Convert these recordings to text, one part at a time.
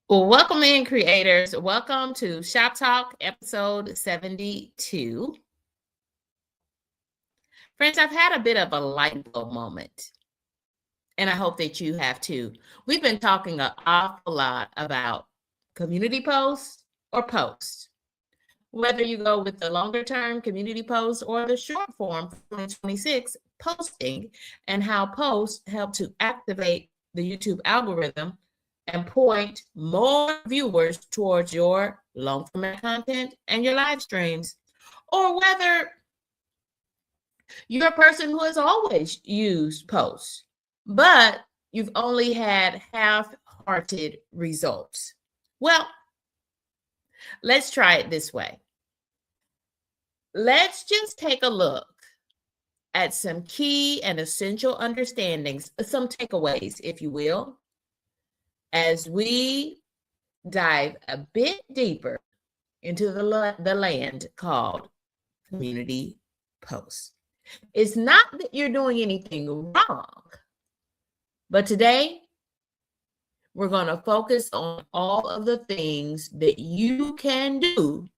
Well, welcome in, creators. Welcome to Shop Talk, episode 72. Friends, I've had a bit of a light bulb moment, and I hope that you have too. We've been talking an awful lot about community posts or posts. Whether you go with the longer term community post or the short form 2026 posting, and how posts help to activate the YouTube algorithm and point more viewers towards your long format content and your live streams, or whether you're a person who has always used posts, but you've only had half-hearted results. Well, let's try it this way. Let's just take a look at some key and essential understandings, some takeaways, if you will, as we dive a bit deeper into the land called community posts. It's not that you're doing anything wrong, but today we're going to focus on all of the things that you can do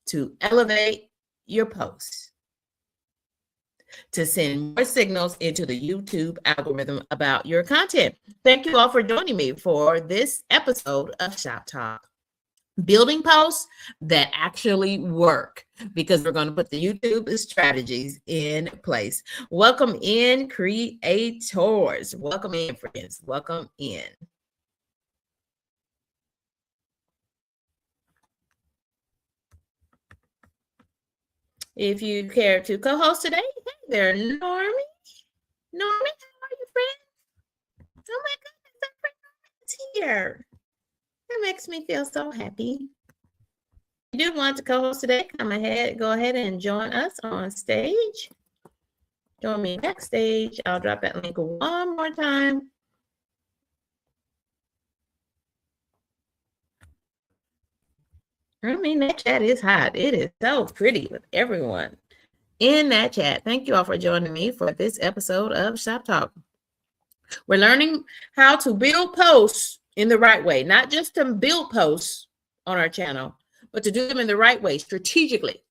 to elevate your posts, to send more signals into the YouTube algorithm about your content. Thank you all for joining me for this episode of Shop Talk. Building posts that actually work, because we're going to put the YouTube strategies in place. Welcome in, creators. Welcome in, friends. Welcome in. If you care to co-host today, hey there, Normie. Normie, how are you, friend? Oh my goodness, that friend is here. That makes me feel so happy. If you do want to co-host today, go ahead and join us on stage. Join me backstage. I'll drop that link one more time. I mean, that chat is hot. It is so pretty with everyone in that chat. Thank you all for joining me for this episode of Shop Talk. We're learning how to build posts in the right way, not just to build posts on our channel, but to do them in the right way, strategically,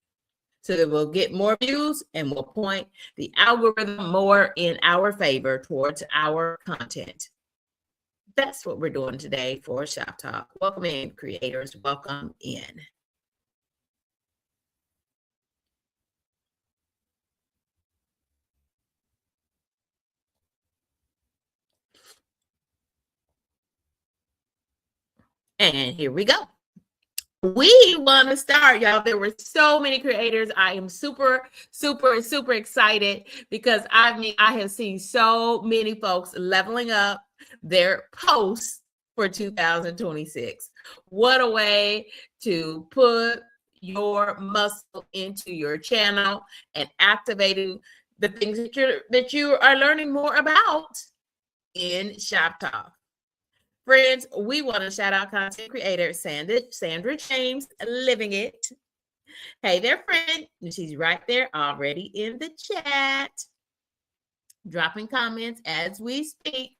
so that we'll get more views and we'll point the algorithm more in our favor towards our content. That's what we're doing today for Shop Talk. Welcome in, creators. Welcome in. And here we go. We want to start, y'all. There were so many creators. I am super excited because I have seen so many folks leveling up their posts for 2026. What a way to put your muscle into your channel and activating the things that you are learning more about in Shop Talk. Friends, we want to shout out content creator Sandra James, living it. Hey there, friend. She's right there already in the chat, dropping comments as we speak.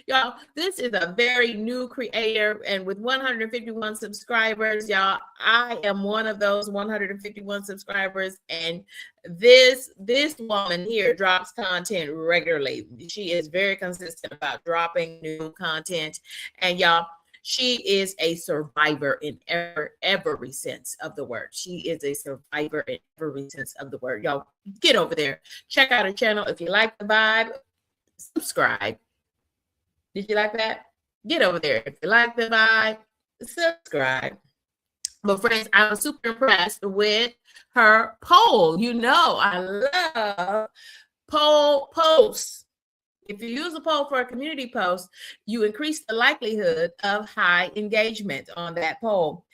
Y'all, this is a very new creator, and with 151 subscribers, y'all, I am one of those 151 subscribers, and this woman here drops content regularly. She is very consistent about dropping new content, and y'all, she is a survivor in every sense of the word. She is a survivor in every sense of the word. Y'all, get over there, check out her channel. If you like the vibe, subscribe. Did you like that? Get over there. If you like the vibe, subscribe. But friends, I was super impressed with her poll. You know, I love poll posts. If you use a poll for a community post, you increase the likelihood of high engagement on that poll.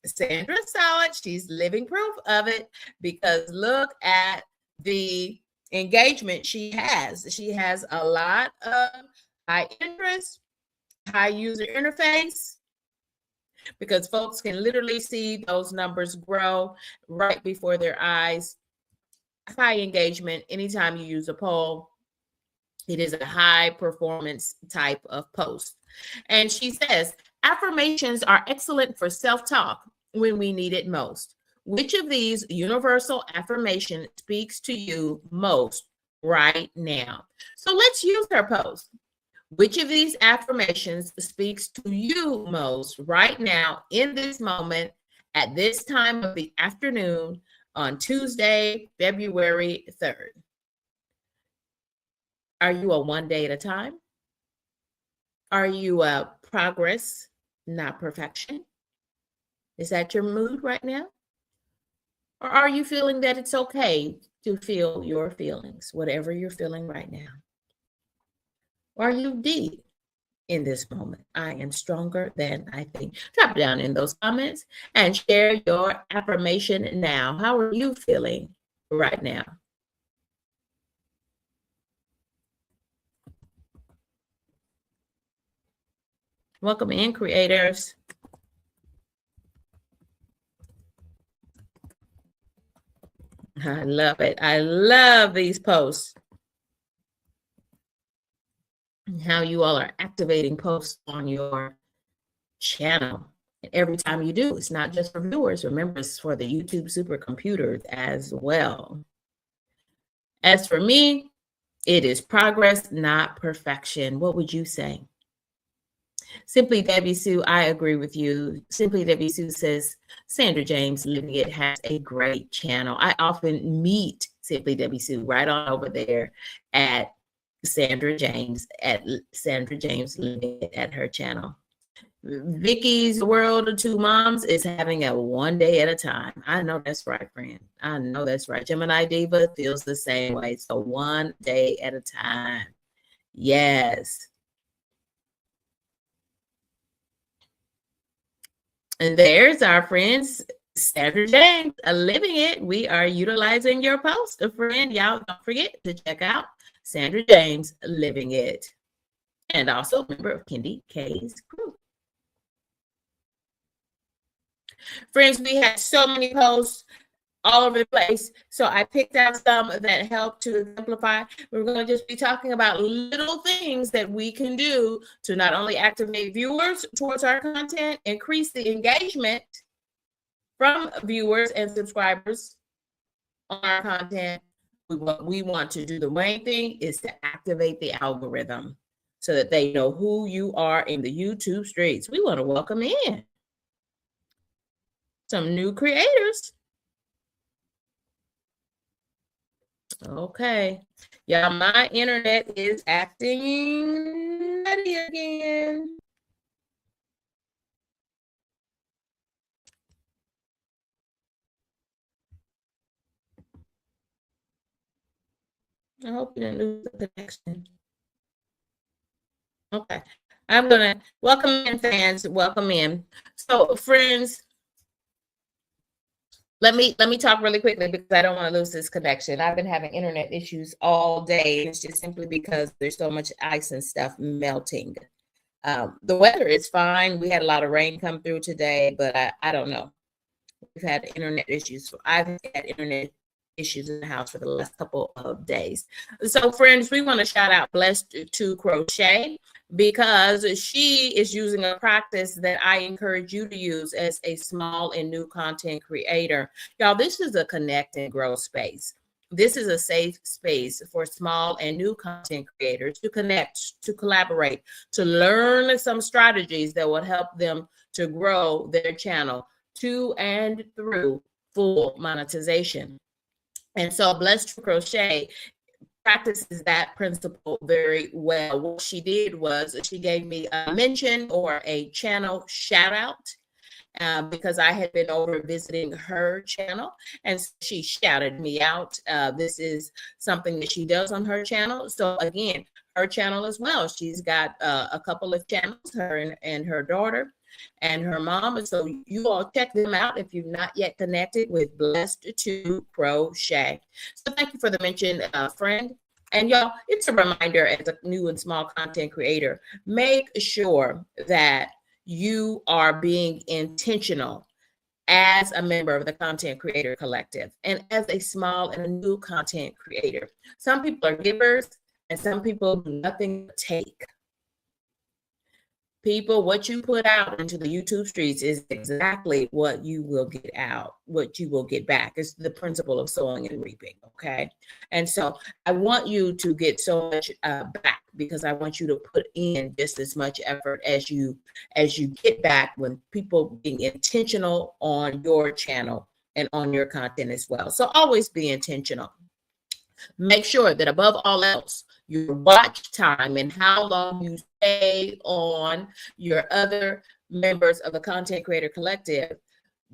Sandra saw it. She's living proof of it, because look at the engagement she has. She has a lot of high interest, high user interface, because folks can literally see those numbers grow right before their eyes. High engagement, anytime you use a poll, it is a high performance type of post. And she says, Affirmations are excellent for self-talk when we need it most. Which of these universal affirmations speaks to you most right now? So let's use her post. Which of these affirmations speaks to you most right now in this moment at this time of the afternoon on Tuesday, February 3rd? Are you a one day at a time? Are you a progress, not perfection? Is that your mood right now? Or are you feeling that it's okay to feel your feelings, whatever you're feeling right now? Or are you deep in this moment? I am stronger than I think. Drop it down in those comments and share your affirmation now. How are you feeling right now? Welcome in, creators. I love it. I love these posts. How you all are activating posts on your channel. And every time you do, it's not just for viewers. Remember, it's for the YouTube supercomputers as well. As for me, it is progress, not perfection. What would you say? Simply Debbie Sue, I agree with you. Simply Debbie Sue says, Sandra James Living It has a great channel. I often meet Simply Debbie Sue right on over there at Sandra James Living It at her channel. Vicky's World of Two Moms is having a one day at a time. I know that's right, friend. I know that's right. Gemini Diva feels the same way. So one day at a time. Yes. And there's our friends, Sandra James, Living It. We are utilizing your post, friend. Y'all don't forget to check out Sandra James Living It. And also a member of kendyK's group. Friends, we had so many posts all over the place. So I picked out some that help to exemplify. We're going to just be talking about little things that we can do to not only activate viewers towards our content, increase the engagement from viewers and subscribers on our content. What we want to do, the main thing is to activate the algorithm so that they know who you are in the YouTube streets. We want to welcome in some new creators. Okay. Y'all, my internet is acting nutty again. I hope you didn't lose the connection. Okay. I'm going to welcome in, fans. Welcome in. So, friends, let me talk really quickly because I don't want to lose this connection. I've been having internet issues all day. It's just simply because there's so much ice and stuff melting. The weather is fine. We had a lot of rain come through today, but I don't know. We've had internet issues. I've had internet issues in the house for the last couple of days. So, friends, we want to shout out Blessed to Crochet because she is using a practice that I encourage you to use as a small and new content creator. Y'all, this is a connect and grow space. This is a safe space for small and new content creators to connect, to collaborate, to learn some strategies that will help them to grow their channel to and through full monetization. And so Blessed to Crochet practices that principle very well. What she did was she gave me a mention or a channel shout out because I had been over visiting her channel, and she shouted me out. This is something that she does on her channel. So again, her channel as well. She's got a couple of channels, her and her daughter and her mom. And so you all check them out if you've not yet connected with Blessed to Crochet. So thank you for the mention, friend. And y'all, it's a reminder as a new and small content creator, make sure that you are being intentional as a member of the Content Creator Collective and as a small and a new content creator. Some people are givers and some people do nothing but take. People, what you put out into the YouTube streets is exactly what you will get out, what you will get back. It's the principle of sowing and reaping, okay? And so I want you to get so much back, because I want you to put in just as much effort as you get back when people being intentional on your channel and on your content as well. So always be intentional. Make sure that above all else, your watch time and how long you stay on your other members of the Content Creator Collective,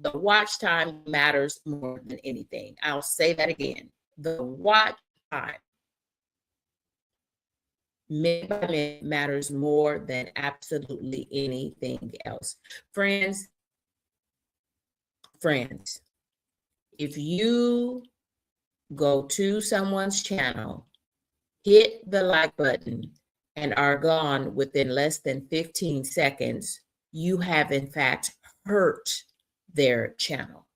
the watch time matters more than anything. I'll say that again. The watch time, minute by minute, matters more than absolutely anything else. Friends, if you go to someone's channel, hit the like button, and are gone within less than 15 seconds, you have in fact hurt their channel.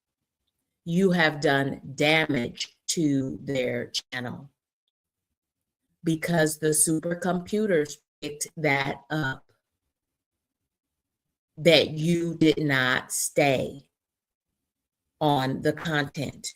You have done damage to their channel, because the supercomputers picked that up, that you did not stay on the content.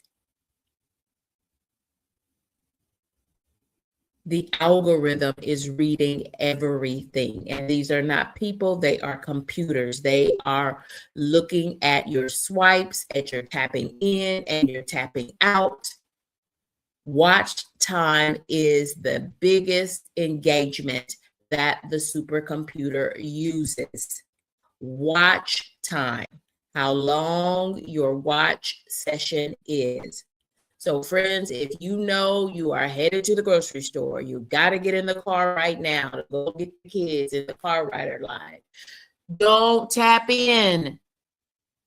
The algorithm is reading everything. And these are not people, they are computers. They are looking at your swipes, at your tapping in and your tapping out. Watch time is the biggest engagement that the supercomputer uses. Watch time, how long your watch session is. So friends, if you know you are headed to the grocery store, you got to get in the car right now to go get the kids in the car rider line. Don't tap in.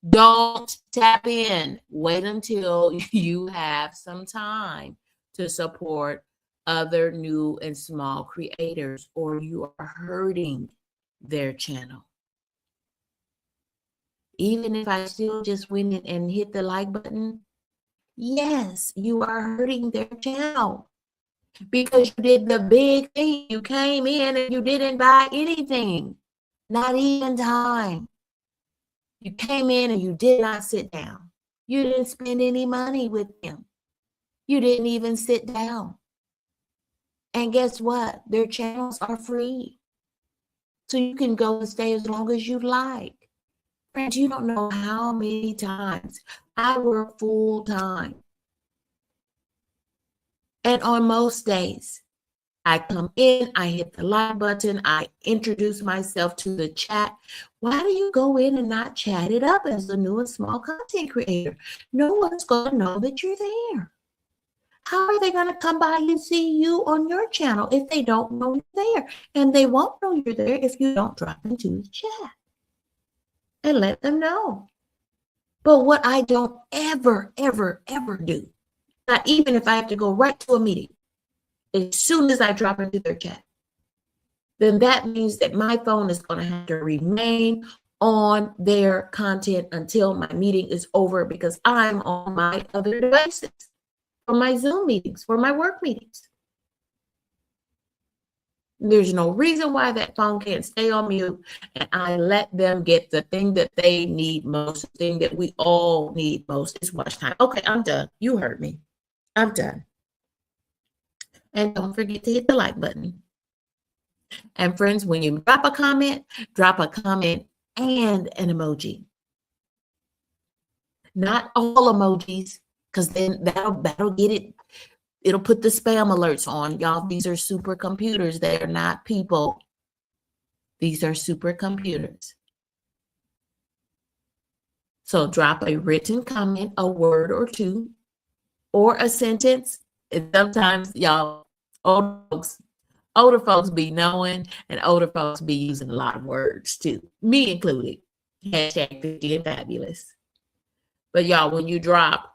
Don't tap in. Wait until you have some time to support other new and small creators, or you are hurting their channel. Even if I still just went in and hit the like button, yes, you are hurting their channel, because you did the big thing. You came in and you didn't buy anything, not even time. You came in and you did not sit down. You didn't spend any money with them. You didn't even sit down. And guess what? Their channels are free. So you can go and stay as long as you like. Friends, you don't know how many times I work full time. And on most days, I come in, I hit the like button, I introduce myself to the chat. Why do you go in and not chat it up as a new and small content creator? No one's going to know that you're there. How are they going to come by and see you on your channel if they don't know you're there? And they won't know you're there if you don't drop into the chat and let them know. But what I don't ever, ever, ever do, not even if I have to go right to a meeting, as soon as I drop into their chat, then that means that my phone is going to have to remain on their content until my meeting is over, because I'm on my other devices, for my Zoom meetings, for my work meetings. There's no reason why that phone can't stay on mute, and I let them get the thing that they need most. The thing that we all need most is watch time. Okay, I'm done. You heard me. I'm done. And don't forget to hit the like button. And friends, when you drop a comment and an emoji. Not all emojis, because then that'll get it. It'll put the spam alerts on. Y'all, these are supercomputers. They are not people. These are supercomputers. So drop a written comment, a word or two, or a sentence. And sometimes, y'all, older folks be knowing, and older folks be using a lot of words too, me included. Hashtag 50 and fabulous. But y'all, when you drop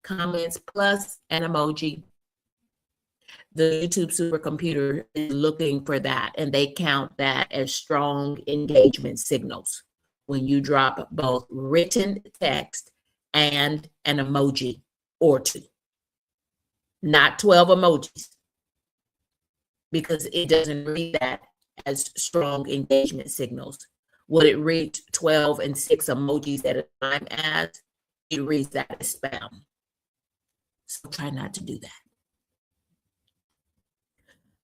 comments plus an emoji, the YouTube supercomputer is looking for that, and they count that as strong engagement signals when you drop both written text and an emoji or two. Not 12 emojis, because it doesn't read that as strong engagement signals. What it reads 12 and 6 emojis at a time as, it reads that as spam. So try not to do that.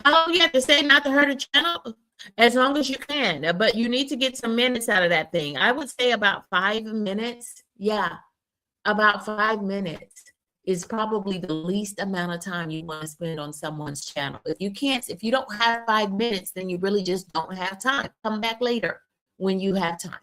How long you have to say not to hurt a channel? As long as you can, but you need to get some minutes out of that thing. I would say about 5 minutes. Yeah, about 5 minutes is probably the least amount of time you want to spend on someone's channel. If you don't have 5 minutes, then you really just don't have time. Come back later when you have time.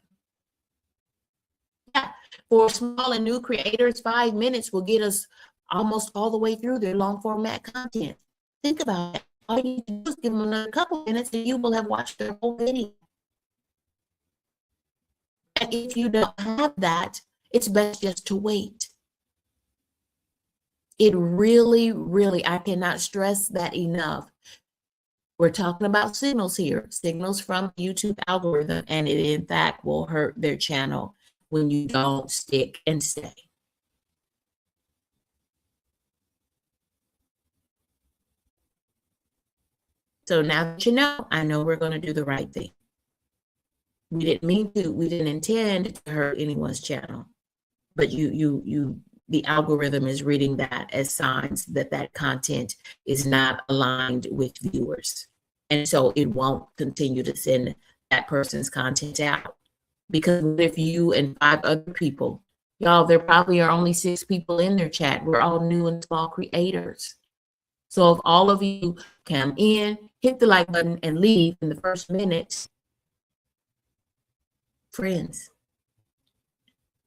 Yeah, for small and new creators, 5 minutes will get us almost all the way through their long format content. Think about it. All you need to do is give them another couple minutes and you will have watched their whole video. And if you don't have that, it's best just to wait. It really, really, I cannot stress that enough. We're talking about signals here, signals from YouTube algorithm, and it in fact will hurt their channel when you don't stick and stay. So now that you know, I know we're going to do the right thing. We didn't intend to hurt anyone's channel, but the algorithm is reading that as signs that that content is not aligned with viewers. And so it won't continue to send that person's content out. Because if you and 5 other people, y'all, there probably are only 6 people in their chat. We're all new and small creators. So if all of you come in, hit the like button and leave in the first minute, friends,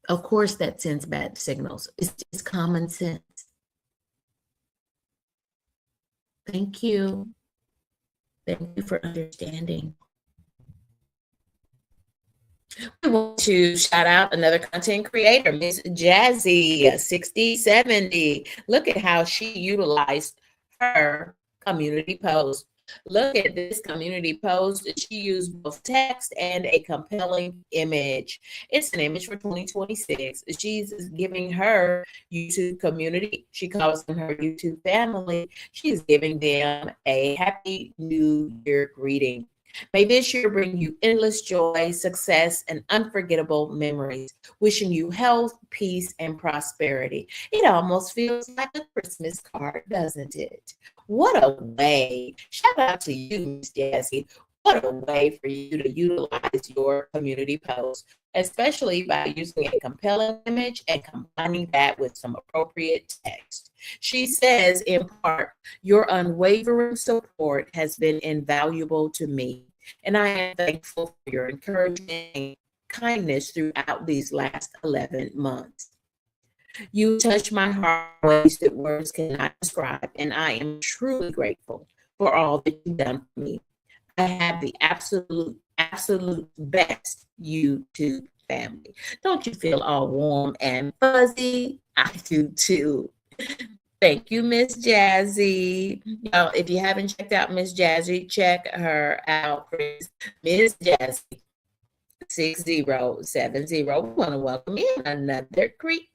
of course that sends bad signals. It's just common sense. Thank you. Thank you for understanding. We want to shout out another content creator, Miss Jazzy, 6070. Look at how she utilized her community post. Look at this community post. She used both text and a compelling image. It's an image for 2026. She's giving her YouTube community, she calls them her YouTube family. She's giving them a Happy New Year greeting. May this year bring you endless joy, success, and unforgettable memories. Wishing you health, peace, and prosperity. It almost feels like a Christmas card, doesn't it? What a way. Shout out to you, Miss Jazzy. What a way for you to utilize your community post, especially by using a compelling image and combining that with some appropriate text. She says, in part, your unwavering support has been invaluable to me, and I am thankful for your encouragement and kindness throughout these last 11 months. You touch my heart in ways that words cannot describe, and I am truly grateful for all that you've done for me. I have the absolute best YouTube family. Don't you feel all warm and fuzzy? I do too. Thank you, Miss Jazzy. Y'all, if you haven't checked out Miss Jazzy, check her out, please. Miss Jazzy, 6070. We want to welcome in another creator.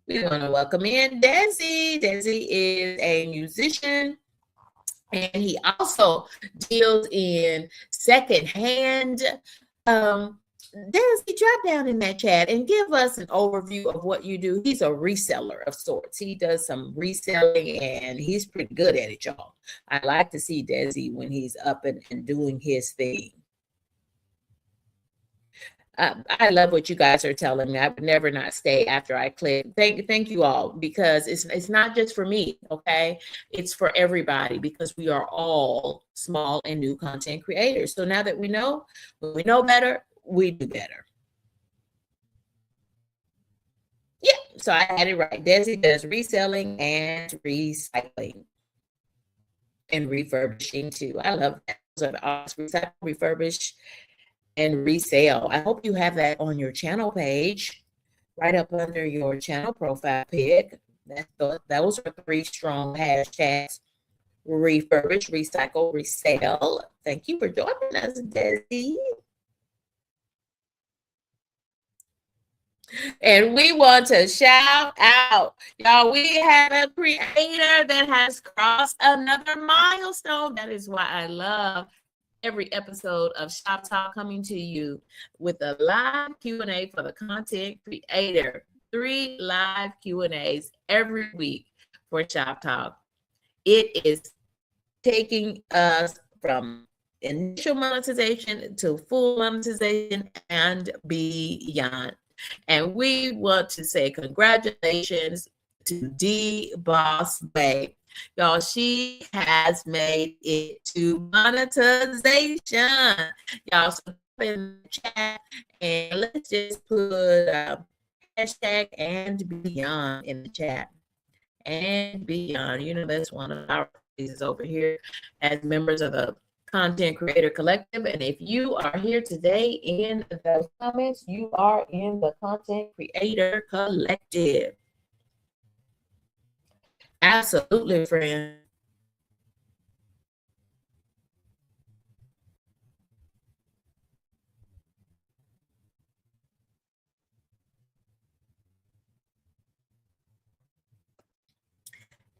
We want to welcome in Desi. Desi is a musician, and he also deals in secondhand. Desi, drop down in that chat and give us an overview of what you do. He's a reseller of sorts. He does some reselling, and he's pretty good at it, y'all. I like to see Desi when he's up and doing his thing. I love what you guys are telling me. I would never not stay after I click. Thank you all, because it's not just for me, okay? It's for everybody, because we are all small and new content creators. So now that we know, when we know better, we do better. Yeah, so I had it right. Desi does reselling and recycling and refurbishing too. I love that. So recycle, refurbish, and resale. I hope you have that on your channel page, right up under your channel profile pic. Those are 3 strong hashtags: refurbish, recycle, resale. Thank you for joining us, Desi. And we want to shout out, y'all, we have a creator that has crossed another milestone. That is why I love every episode of Shop Talk coming to you with a live Q&A for the content creator. 3 live Q&As every week for Shop Talk. It is taking us from initial monetization to full monetization and beyond. And we want to say congratulations to D Boss Bay. Y'all, she has made it to monetization. Y'all, so in the chat and let's just put hashtag and beyond in the chat. And beyond. You know, that's one of our places over here as members of the Content Creator Collective. And if you are here today in those comments, you are in the Content Creator Collective. Absolutely, friend.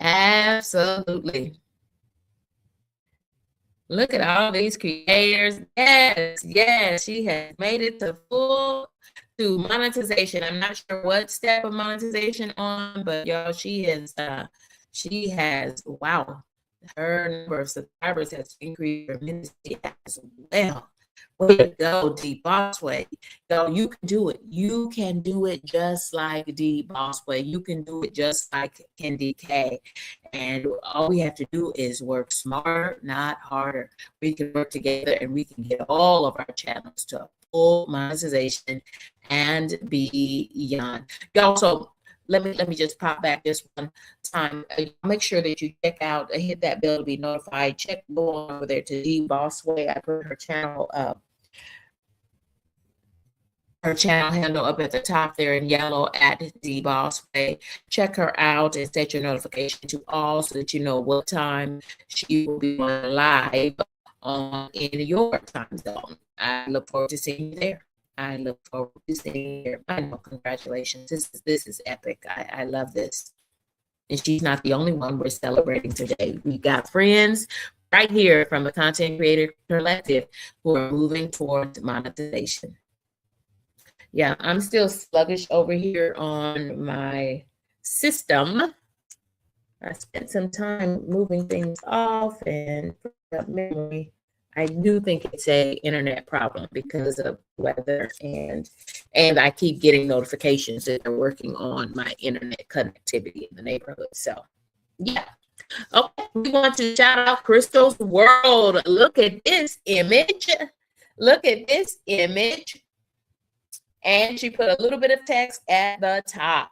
Absolutely. Look at all these creators. Yes, yes, she has made it to monetization. I'm not sure what step of monetization on, but y'all, she has, wow, her number of subscribers has increased tremendously as well. Way to go, D Bossway. Yo, you can do it. You can do it just like D Bossway. You can do it just like kendyK. And all we have to do is work smarter, not harder. We can work together and we can get all of our channels to full monetization and beyond. Y'all, so let me just pop back this one time. Make sure that you check out, hit that bell to be notified. Go on over there to D Bossway. I put her channel up. Her channel handle up at the top there in yellow at D Bossway. Check her out and set your notification to all so that you know what time she will be on live in your time zone. I look forward to seeing you there. I look forward to seeing you there. I know, congratulations. This is epic. I love this. And she's not the only one we're celebrating today. We got friends right here from the Content Creator Collective who are moving towards monetization. Yeah, I'm still sluggish over here on my system. I spent some time moving things off and putting up memory. I do think it's a internet problem because of weather and I keep getting notifications that they're working on my internet connectivity in the neighborhood. So yeah. Okay, we want to shout out Crystal's World. Look at this image. Look at this image. And she put a little bit of text at the top.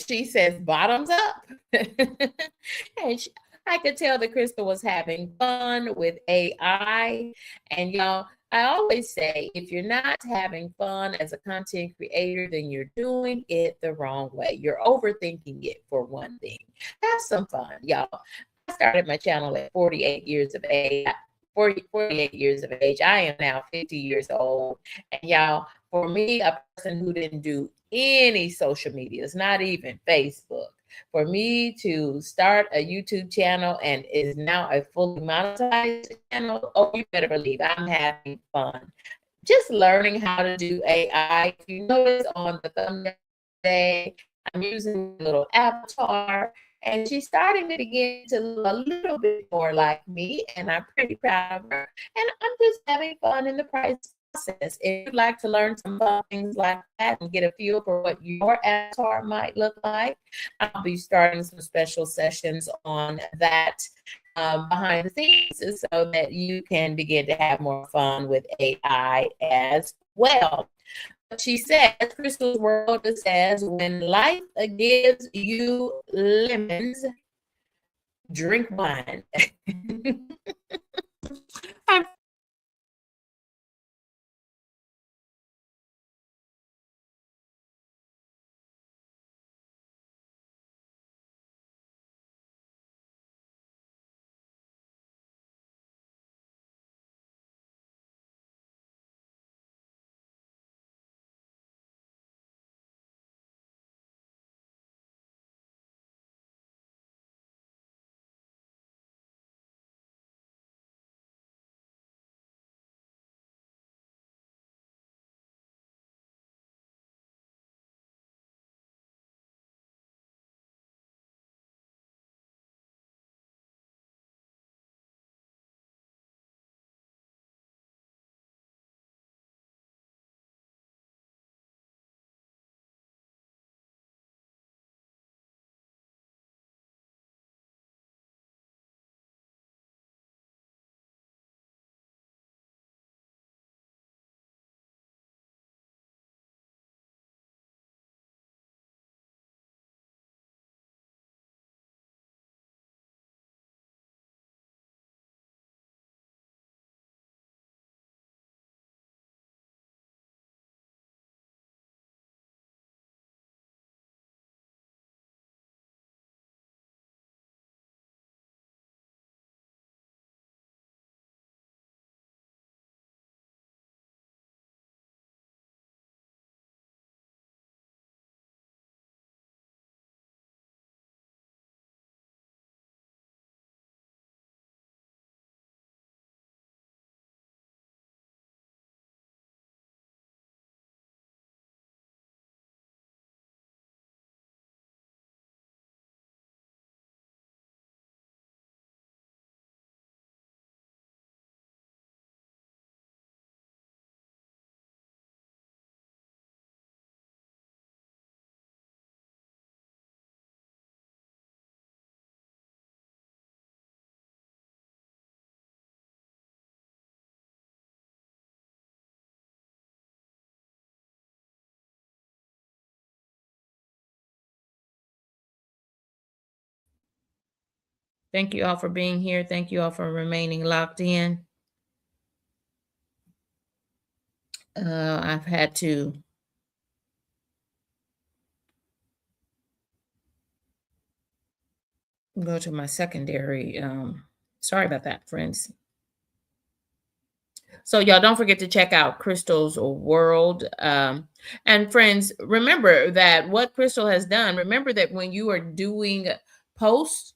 She says, bottoms up. And I could tell that Crystal was having fun with AI. And y'all, I always say, if you're not having fun as a content creator, then you're doing it the wrong way. You're overthinking it, for one thing. Have some fun, y'all. I started my channel at 48 years of age. 48 years of age. I am now 50 years old. And y'all, for me, a person who didn't do any social medias, not even Facebook, for me to start a YouTube channel and is now a fully monetized channel, oh, you better believe I'm having fun. Just learning how to do AI. If you notice on the thumbnail today, I'm using a little avatar, and she's starting to begin to look a little bit more like me, and I'm pretty proud of her. And I'm just having fun in the process. If you'd like to learn some fun things like that and get a feel for what your avatar might look like, I'll be starting some special sessions on that behind the scenes so that you can begin to have more fun with AI as well. She says, Crystal's World says, when life gives you lemons, drink wine. Thank you all for being here. Thank you all for remaining locked in. I've had to go to my secondary. Sorry about that, friends. So y'all don't forget to check out Crystal's World. And friends, remember that what Crystal has done, remember that when you are doing posts,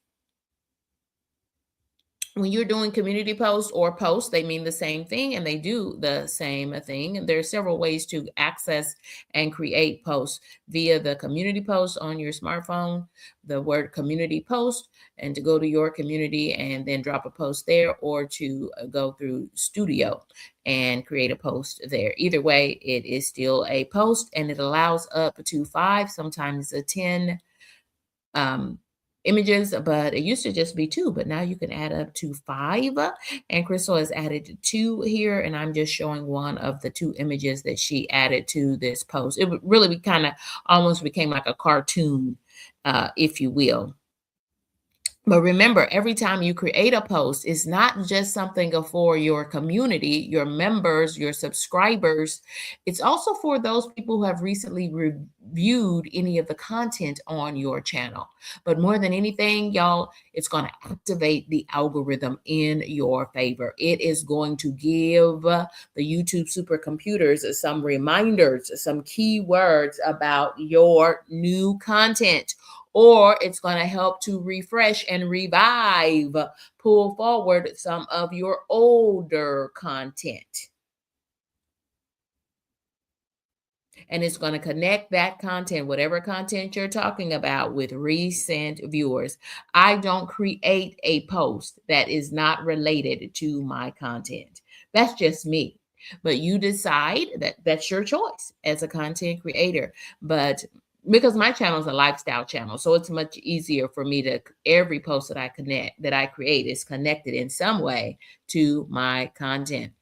when you're doing community posts or posts, they mean the same thing and they do the same thing. And there are several ways to access and create posts via the community post on your smartphone, the word community post, and to go to your community and then drop a post there, or to go through Studio and create a post there. Either way, it is still a post, and it allows up to 5, sometimes a 10 images, but it used to just be 2, but now you can add up to 5. And Crystal has added 2 here, and I'm just showing one of the 2 images that she added to this post. It would really be kind of almost became like a cartoon, if you will. But remember, every time you create a post, it's not just something for your community, your members, your subscribers. It's also for those people who have recently reviewed any of the content on your channel. But more than anything, y'all, it's going to activate the algorithm in your favor. It is going to give the YouTube supercomputers some reminders, some keywords about your new content, or it's going to help to refresh and revive, pull forward some of your older content. And it's going to connect that content, whatever content you're talking about, with recent viewers. I don't create a post that is not related to my content. That's just me. But you decide that that's your choice as a content creator. But because my channel is a lifestyle channel, so it's much easier for me to, every post that I create is connected in some way to my content.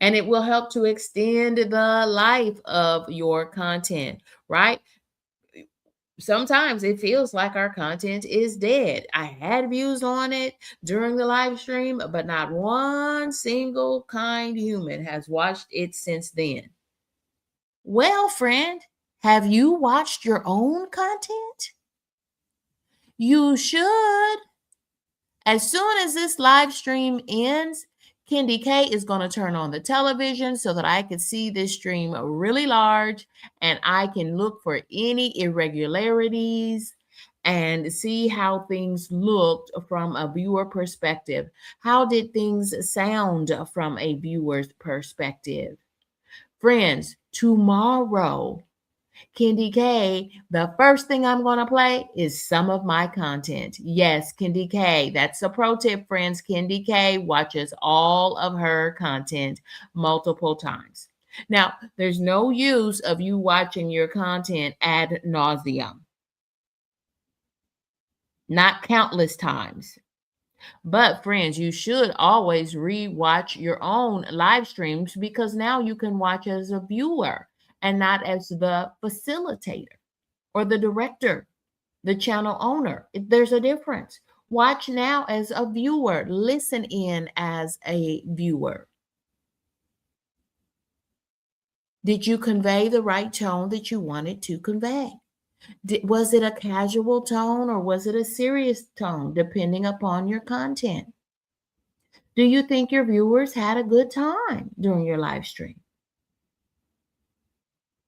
And it will help to extend the life of your content, right? Sometimes it feels like our content is dead. I had views on it during the live stream, but not one single kind human has watched it since then. Well, friend, have you watched your own content? You should. As soon as this live stream ends, kendyK is going to turn on the television so that I can see this stream really large, and I can look for any irregularities and see how things looked from a viewer perspective. How did things sound from a viewer's perspective? Friends, tomorrow, kendyK, the first thing I'm going to play is some of my content. Yes, kendyK. That's a pro tip, friends. kendyK watches all of her content multiple times. Now, there's no use of you watching your content ad nauseum. Not countless times. But friends, you should always re-watch your own live streams, because now you can watch as a viewer and not as the facilitator or the director, the channel owner. There's a difference. Watch now as a viewer, listen in as a viewer. Did you convey the right tone that you wanted to convey? Was it a casual tone or was it a serious tone, depending upon your content? Do you think your viewers had a good time during your live stream?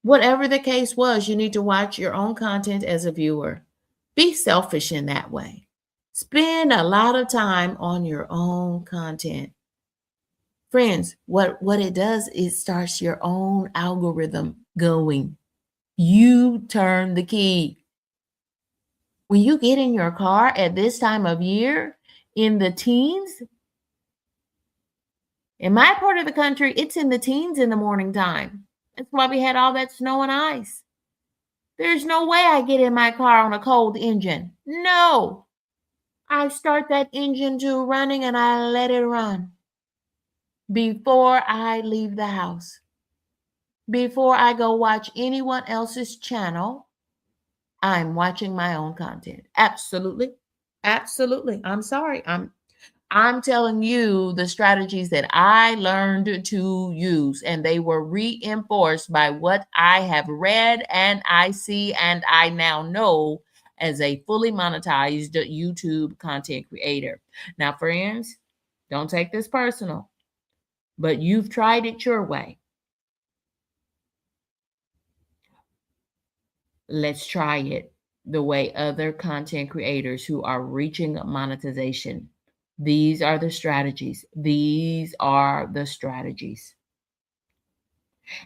Whatever the case was, you need to watch your own content as a viewer. Be selfish in that way. Spend a lot of time on your own content. Friends, what it does is starts your own algorithm going. You turn the key. When you get in your car at this time of year in the teens, in my part of the country, it's in the teens in the morning time. That's why we had all that snow and ice. There's no way I get in my car on a cold engine. No. I start that engine to running and I let it run before I leave the house. Before I go watch anyone else's channel, I'm watching my own content. Absolutely. Absolutely. I'm sorry. I'm telling you the strategies that I learned to use, and they were reinforced by what I have read and I see and I now know as a fully monetized YouTube content creator. Now, friends, don't take this personal, but you've tried it your way. Let's try it the way other content creators who are reaching monetization. These are the strategies. These are the strategies.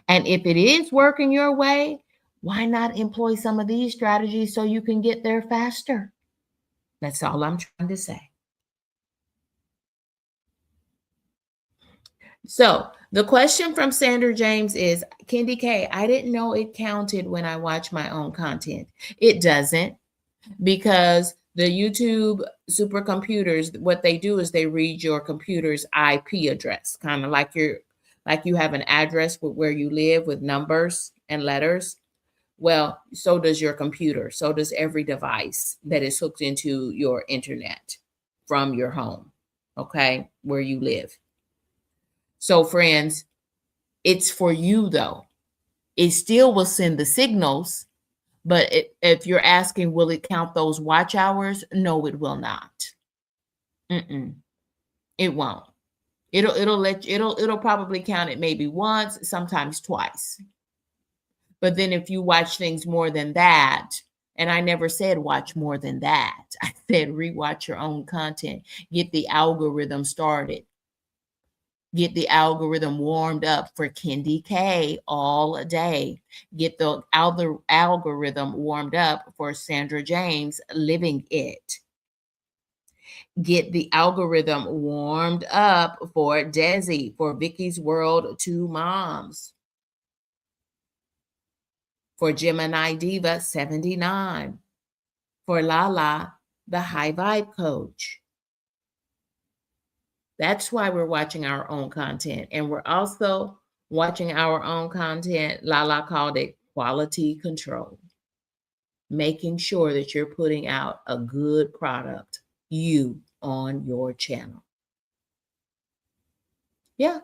And if it is working your way, why not employ some of these strategies so you can get there faster? That's all I'm trying to say. So the question from Sandra James is, kendyK, I didn't know it counted when I watch my own content. It doesn't, because the YouTube supercomputers, what they do is they read your computer's IP address, kind of like you have an address with where you live with numbers and letters. Well, so does your computer. So does every device that is hooked into your internet from your home, okay, where you live. So, friends, it's for you though. It still will send the signals, but if you're asking, will it count those watch hours? No, it will not. It won't. It'll probably count it maybe once, sometimes twice. But then if you watch things more than that, and I never said watch more than that, I said rewatch your own content, get the algorithm started, get the algorithm warmed up for kendyK all day, get the algorithm warmed up for Sandra James living it, get the algorithm warmed up for Desi, for Vicky's World 2 Moms, for Gemini Diva 79, for Lala, the high vibe coach. That's why we're watching our own content. And we're also watching our own content. Lala called it quality control, making sure that you're putting out a good product, you on your channel. Yeah,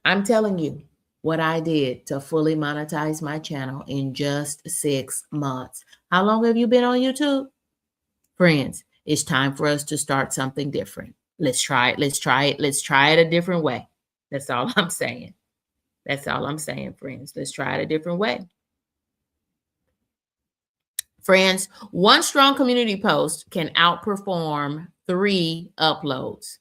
I'm telling you what I did to fully monetize my channel in just 6 months. How long have you been on YouTube? Friends, it's time for us to start something different. Let's try it. Let's try it. Let's try it a different way. That's all I'm saying. That's all I'm saying, friends. Let's try it a different way. Friends, one strong community post can outperform 3 uploads.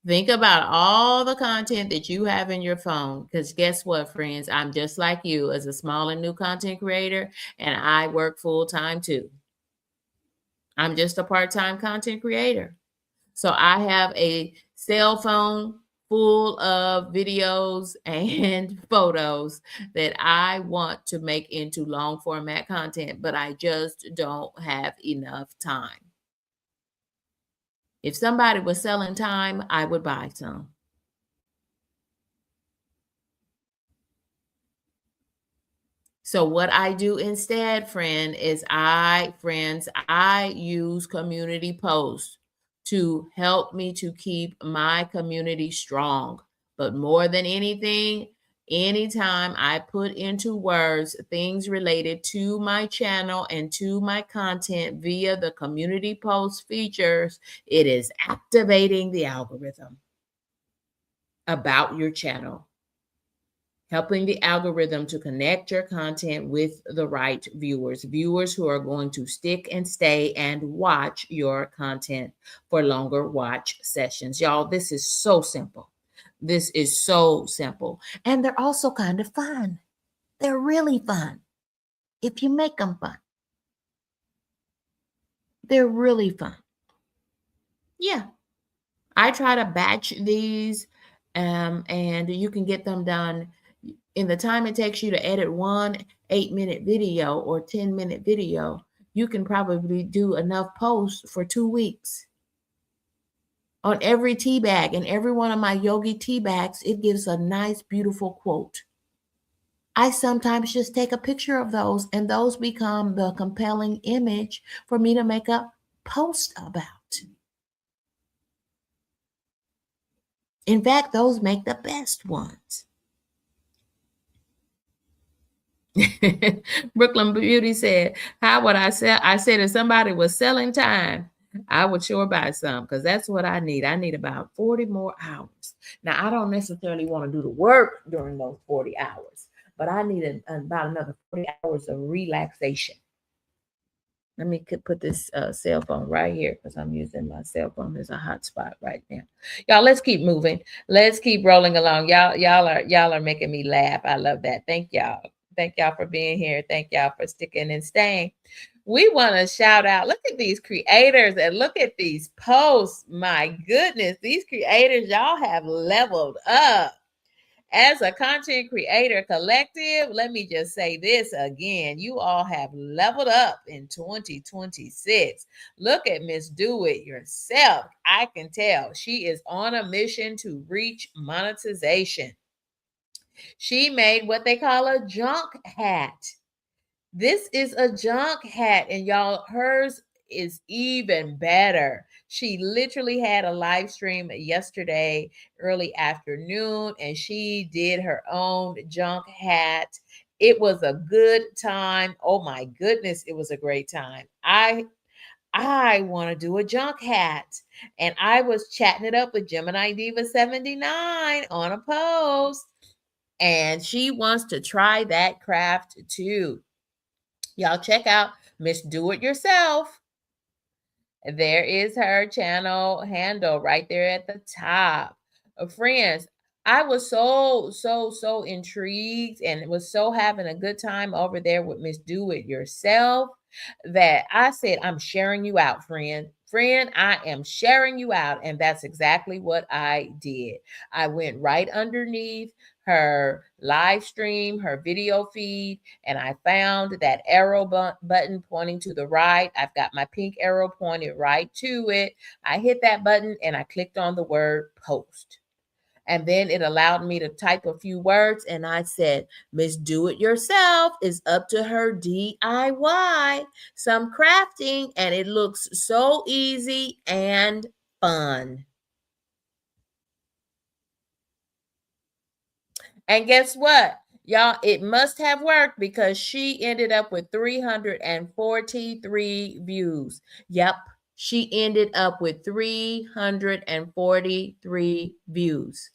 Think about all the content that you have in your phone, because guess what, friends? I'm just like you as a small and new content creator, and I work full time too. I'm just a part-time content creator. So I have a cell phone full of videos and photos that I want to make into long format content, but I just don't have enough time. If somebody was selling time, I would buy some. So what I do instead, friends, I use community posts to help me to keep my community strong. But more than anything, anytime I put into words things related to my channel and to my content via the community post features, it is activating the algorithm about your channel, helping the algorithm to connect your content with the right viewers who are going to stick and stay and watch your content for longer watch sessions. Y'all, this is so simple. This is so simple. And they're also kind of fun. They're really fun if you make them fun. They're really fun. Yeah. I try to batch these, and you can get them done in the time it takes you to edit one 8-minute video or 10-minute video. You can probably do enough posts for 2 weeks. On every tea bag, and every one of my yogi tea bags, it gives a nice, beautiful quote. I sometimes just take a picture of those, and those become the compelling image for me to make up post about. In fact, those make the best ones. Brooklyn Beauty said, how would I sell? I said, if somebody was selling time, I would sure buy some because that's what I need. I need about 40 more hours. Now, I don't necessarily want to do the work during those 40 hours, but I need about another 40 hours of relaxation. Let me put this cell phone right here because I'm using my cell phone as a hotspot right now. Y'all, let's keep moving. Let's keep rolling along. Y'all are making me laugh. I love that. Thank y'all. Thank y'all for being here. Thank y'all for sticking and staying. We want to shout out. Look at these creators and look at these posts. My goodness, these creators, y'all have leveled up. As a content creator collective, let me just say this again. You all have leveled up in 2026. Look at Miss Do It Yourself. I can tell she is on a mission to reach monetization. She made what they call a junk hat. This is a junk hat, and y'all, hers is even better. She literally had a live stream yesterday, early afternoon, and she did her own junk hat. It was a good time. Oh my goodness, it was a great time. I want to do a junk hat. And I was chatting it up with Gemini Diva 79 on a post. And she wants to try that craft too. Y'all check out Miss Do It Yourself. There is her channel handle right there at the top. Friends, I was so intrigued and was so having a good time over there with Miss Do It Yourself that I said, I'm sharing you out, friend. Friend, I am sharing you out. And that's exactly what I did. I went right underneath her live stream, her video feed, and I found that arrow button pointing to the right. I've got my pink arrow pointed right to it. I hit that button and I clicked on the word post. And then it allowed me to type a few words. And I said, Miss Do It Yourself is up to her DIY, some crafting, and it looks so easy and fun. And guess what? Y'all, it must have worked because she ended up with 343 views. Yep, she ended up with 343 views.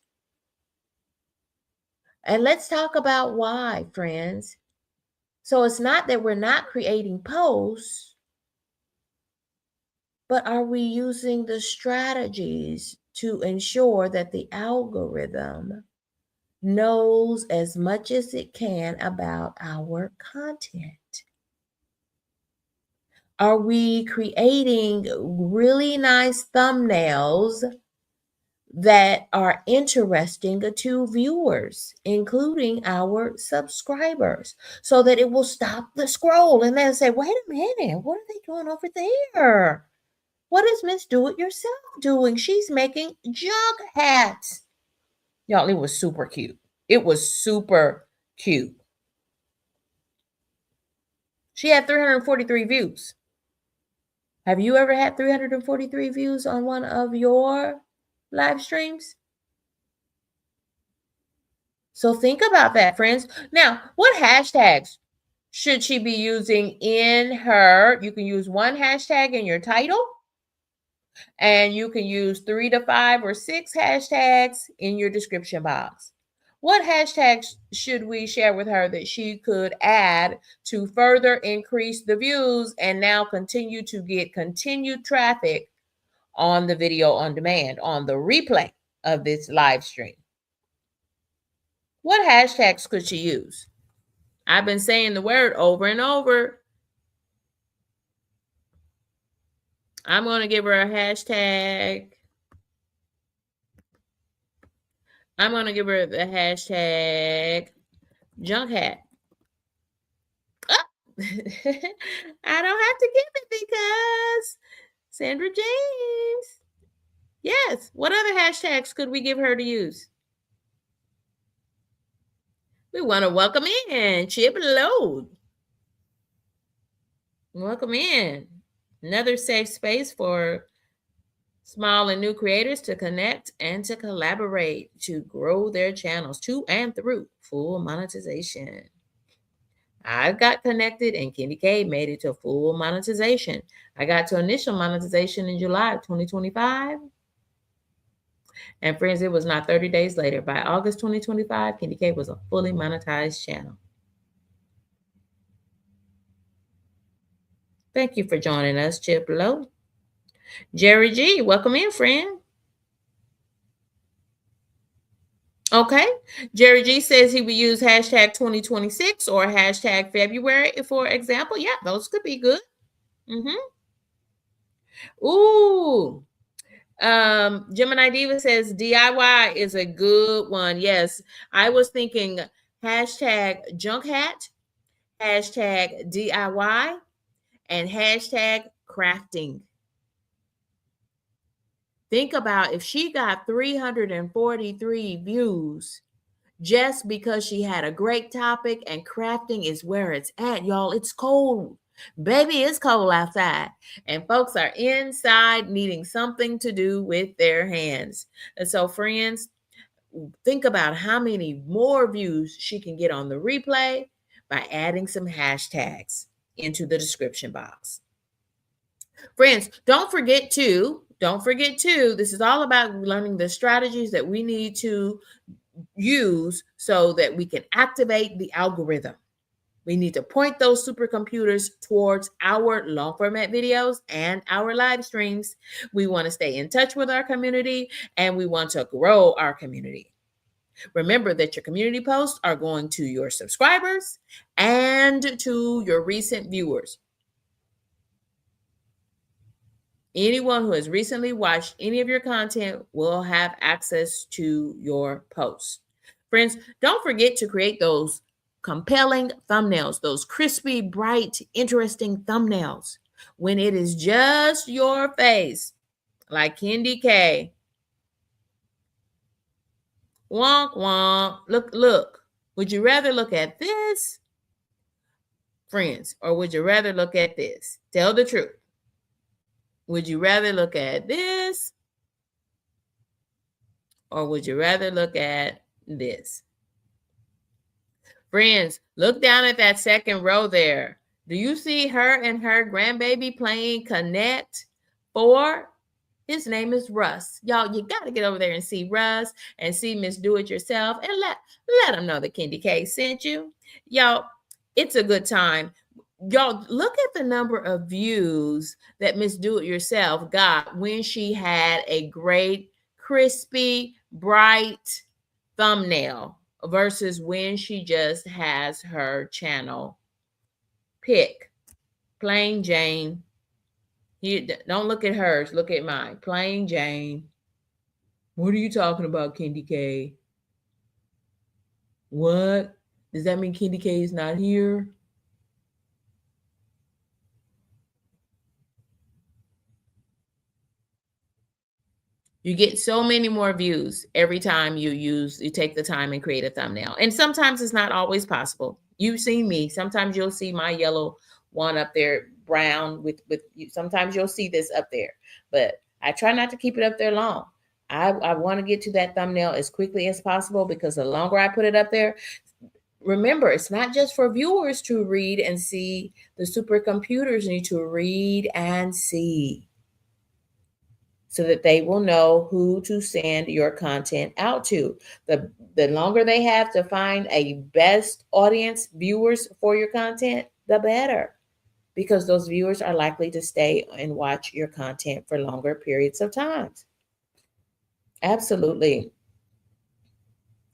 And let's talk about why, friends. So it's not that we're not creating posts, but are we using the strategies to ensure that the algorithm knows as much as it can about our content? Are we creating really nice thumbnails that are interesting to viewers, including our subscribers, so that it will stop the scroll and they'll say, wait a minute, what are they doing over there? What is Miss Do It Yourself doing? She's making junk hats. Y'all, it was super cute. It was super cute. She had 343 views. Have you ever had 343 views on one of your live streams? So think about that, friends. Now, what hashtags should she be using in her? You can use one hashtag in your title, and you can use 3 to 5 or 6 hashtags in your description box. What hashtags should we share with her that she could add to further increase the views and now continue to get continued traffic on the video on demand, on the replay of this live stream? What hashtags could she use? I've been saying the word over and over. I'm going to give her a hashtag. I'm going to give her the hashtag junk hat. Oh. I don't have to give it because Sandra James. Yes. What other hashtags could we give her to use? We want to welcome in Chip Load. Welcome in. Another safe space for small and new creators to connect and to collaborate to grow their channels to and through full monetization. I got connected and kendyK made it to full monetization. I got to initial monetization in July of 2025. And friends, it was not 30 days later. By August 2025, kendyK was a fully monetized channel. Thank you for joining us, Chip Lowe. Jerry G, welcome in, friend. Okay. Jerry G says he would use hashtag 2026 or hashtag February, for example. Yeah, those could be good. Ooh. Gemini Diva says DIY is a good one. Yes, I was thinking hashtag junk hat, hashtag DIY, and hashtag crafting. Think about if she got 343 views just because she had a great topic, and crafting is where it's at, y'all. It's cold. Baby, it's cold outside, and folks are inside needing something to do with their hands. And so, friends, think about how many more views she can get on the replay by adding some hashtags into the description box. Friends, don't forget to, this is all about learning the strategies that we need to use so that we can activate the algorithm. We need to point those supercomputers towards our long format videos and our live streams. We want to stay in touch with our community, and we want to grow our community. Remember that your community posts are going to your subscribers and to your recent viewers. Anyone who has recently watched any of your content will have access to your posts. Friends, don't forget to create those compelling thumbnails, those crispy, bright, interesting thumbnails. When it is just your face, like kendyK. Wonk, wonk. Look. Would you rather look at this, friends, or would you rather look at this? Tell the truth. Would you rather look at this, or would you rather look at this? Friends, look down at that second row there. Do you see her and her grandbaby playing Connect 4? His name is Russ. Y'all, you got to get over there and see Russ and see Miss Do It Yourself, and let them know that kendyK sent you. Y'all, it's a good time. Y'all, look at the number of views that Miss Do It Yourself got when she had a great, crispy, bright thumbnail versus when she just has her channel pick. Plain Jane. You don't look at hers, look at mine. Plain Jane. What are you talking about, kendyK? What? Does that mean kendyK is not here? You get so many more views every time you take the time and create a thumbnail. And sometimes it's not always possible. You've seen me. Sometimes you'll see my yellow one up there, brown with you. Sometimes you'll see this up there, but I try not to keep it up there long. I want to get to that thumbnail as quickly as possible, because the longer I put it up there, remember, it's not just for viewers to read and see. The supercomputers need to read and see, so that they will know who to send your content out to. The longer they have to find a best audience viewers for your content, the better, because those viewers are likely to stay and watch your content for longer periods of time. Absolutely.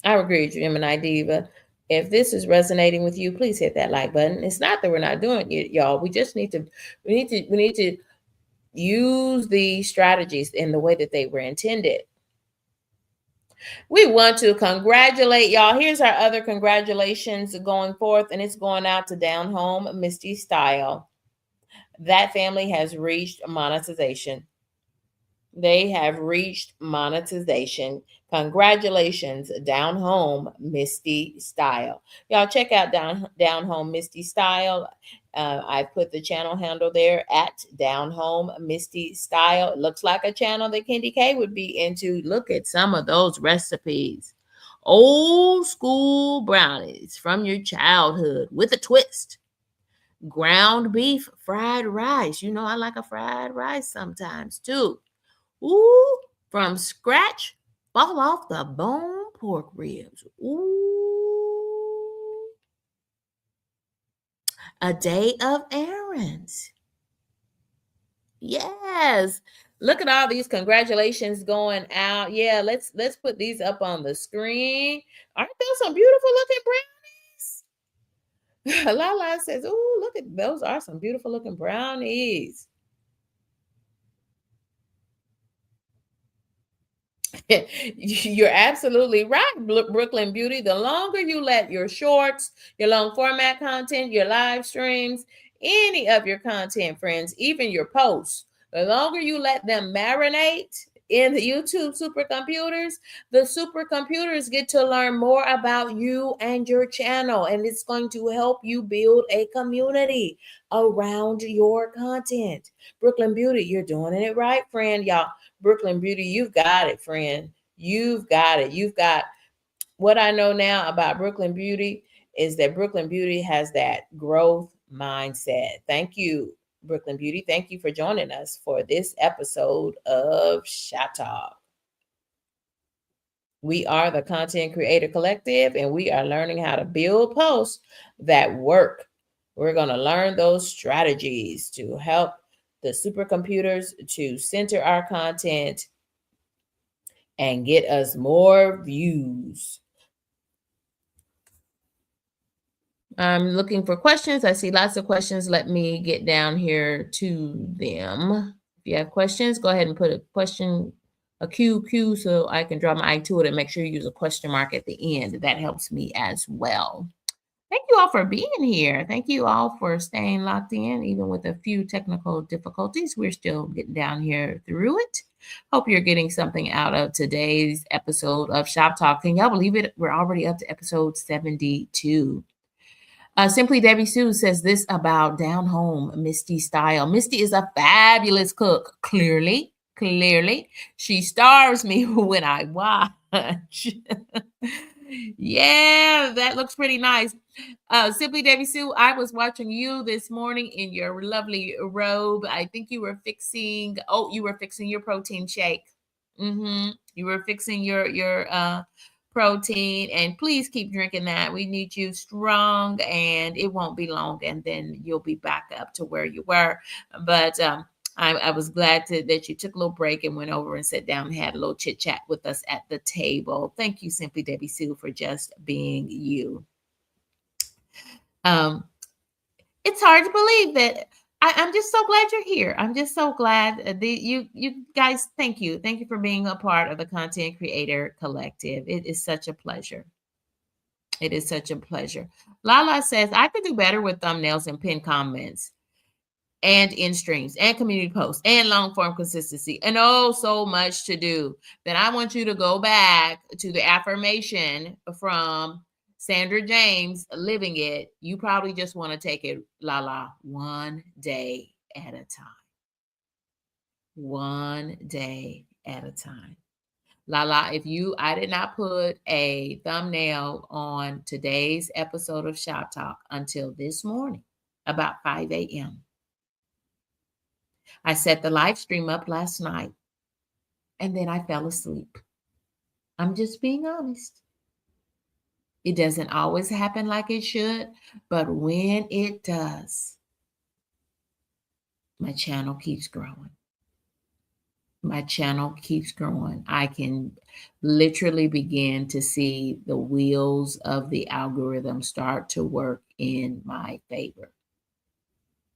I agree with you, Gemini Diva. If this is resonating with you, please hit that like button. It's not that we're not doing it, y'all. We just need to use these strategies in the way that they were intended. We want to congratulate y'all. Here's our other congratulations going forth, and it's going out to Down Home Misty Style. That family has reached monetization. They have reached monetization. Congratulations, Down Home Misty Style. Y'all check out Down Home Misty Style. I put the channel handle there at Down Home Misty Style. It looks like a channel that kendyK would be into. Look at some of those recipes. Old school brownies from your childhood with a twist. Ground beef fried rice. You know, I like a fried rice sometimes too. Ooh, from scratch, fall off the bone pork ribs. Ooh, a day of errands. Yes. Look at all these congratulations going out. Yeah, let's put these up on the screen. Aren't those some beautiful looking brownies? Lala says, "Ooh, look at those are some beautiful looking brownies." You're absolutely right, Brooklyn Beauty. The longer you let your shorts, your long format content, your live streams, any of your content, friends, even your posts, the longer you let them marinate in the YouTube supercomputers, the supercomputers get to learn more about you and your channel, and it's going to help you build a community around your content. Brooklyn Beauty, you're doing it right, friend, y'all. Brooklyn Beauty, you've got it, friend. You've got it. You've got what I know now about Brooklyn Beauty is that Brooklyn Beauty has that growth mindset. Thank you, Brooklyn Beauty. Thank you for joining us for this episode of ShopTalk. We are the Content Creator Collective, and we are learning how to build posts that work. We're going to learn those strategies to help the supercomputers to center our content and get us more views. I'm looking for questions. I see lots of questions. Let me get down here to them. If you have questions, go ahead and put a question, a Q, so I can draw my eye to it and make sure you use a question mark at the end. That helps me as well. Thank you all for being here. Thank you all for staying locked in, even with a few technical difficulties. We're still getting down here through it. Hope you're getting something out of today's episode of Shop Talk. Can y'all believe it? We're already up to episode 72. Simply Debbie Sue says this about Down Home Misty Style. Misty is a fabulous cook. Clearly. She starves me when I watch. Yeah, that looks pretty nice. Simply Debbie Sue, I was watching you this morning in your lovely robe. I think you were fixing your protein shake. You were fixing your protein, and please keep drinking that. We need you strong, and it won't be long, and then you'll be back up to where you were. But I was glad that you took a little break and went over and sat down and had a little chit chat with us at the table. Thank you, Simply Debbie Sue, for just being you. It's hard to believe that. I'm just so glad you're here. I'm just so glad you guys. Thank you for being a part of the Content Creator Collective. It is such a pleasure. It is such a pleasure. Lala says I could do better with thumbnails and pinned comments, and in streams and community posts and long form consistency, and so much to do. Then I want you to go back to the affirmation from Sandra James, Living It. You probably just want to take it, Lala, one day at a time. One day at a time. Lala, I did not put a thumbnail on today's episode of Shop Talk until this morning, about 5 a.m. I set the live stream up last night, and then I fell asleep. I'm just being honest. It doesn't always happen like it should, but when it does, my channel keeps growing. My channel keeps growing. I can literally begin to see the wheels of the algorithm start to work in my favor.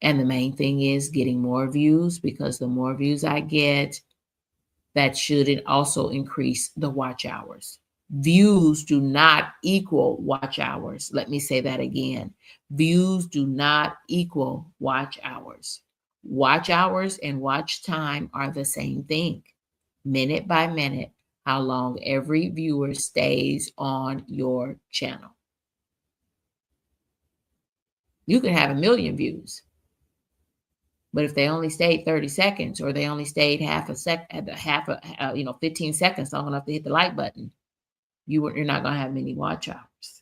And the main thing is getting more views, because the more views I get, that should also increase the watch hours. Views do not equal watch hours. Let me say that again. Views do not equal watch hours. Watch hours and watch time are the same thing. minute by minute, how long every viewer stays on your channel. You can have 1 million views, but if they only stayed 30 seconds, or they only stayed 15 seconds long enough to hit the like button, you're not going to have many watch hours.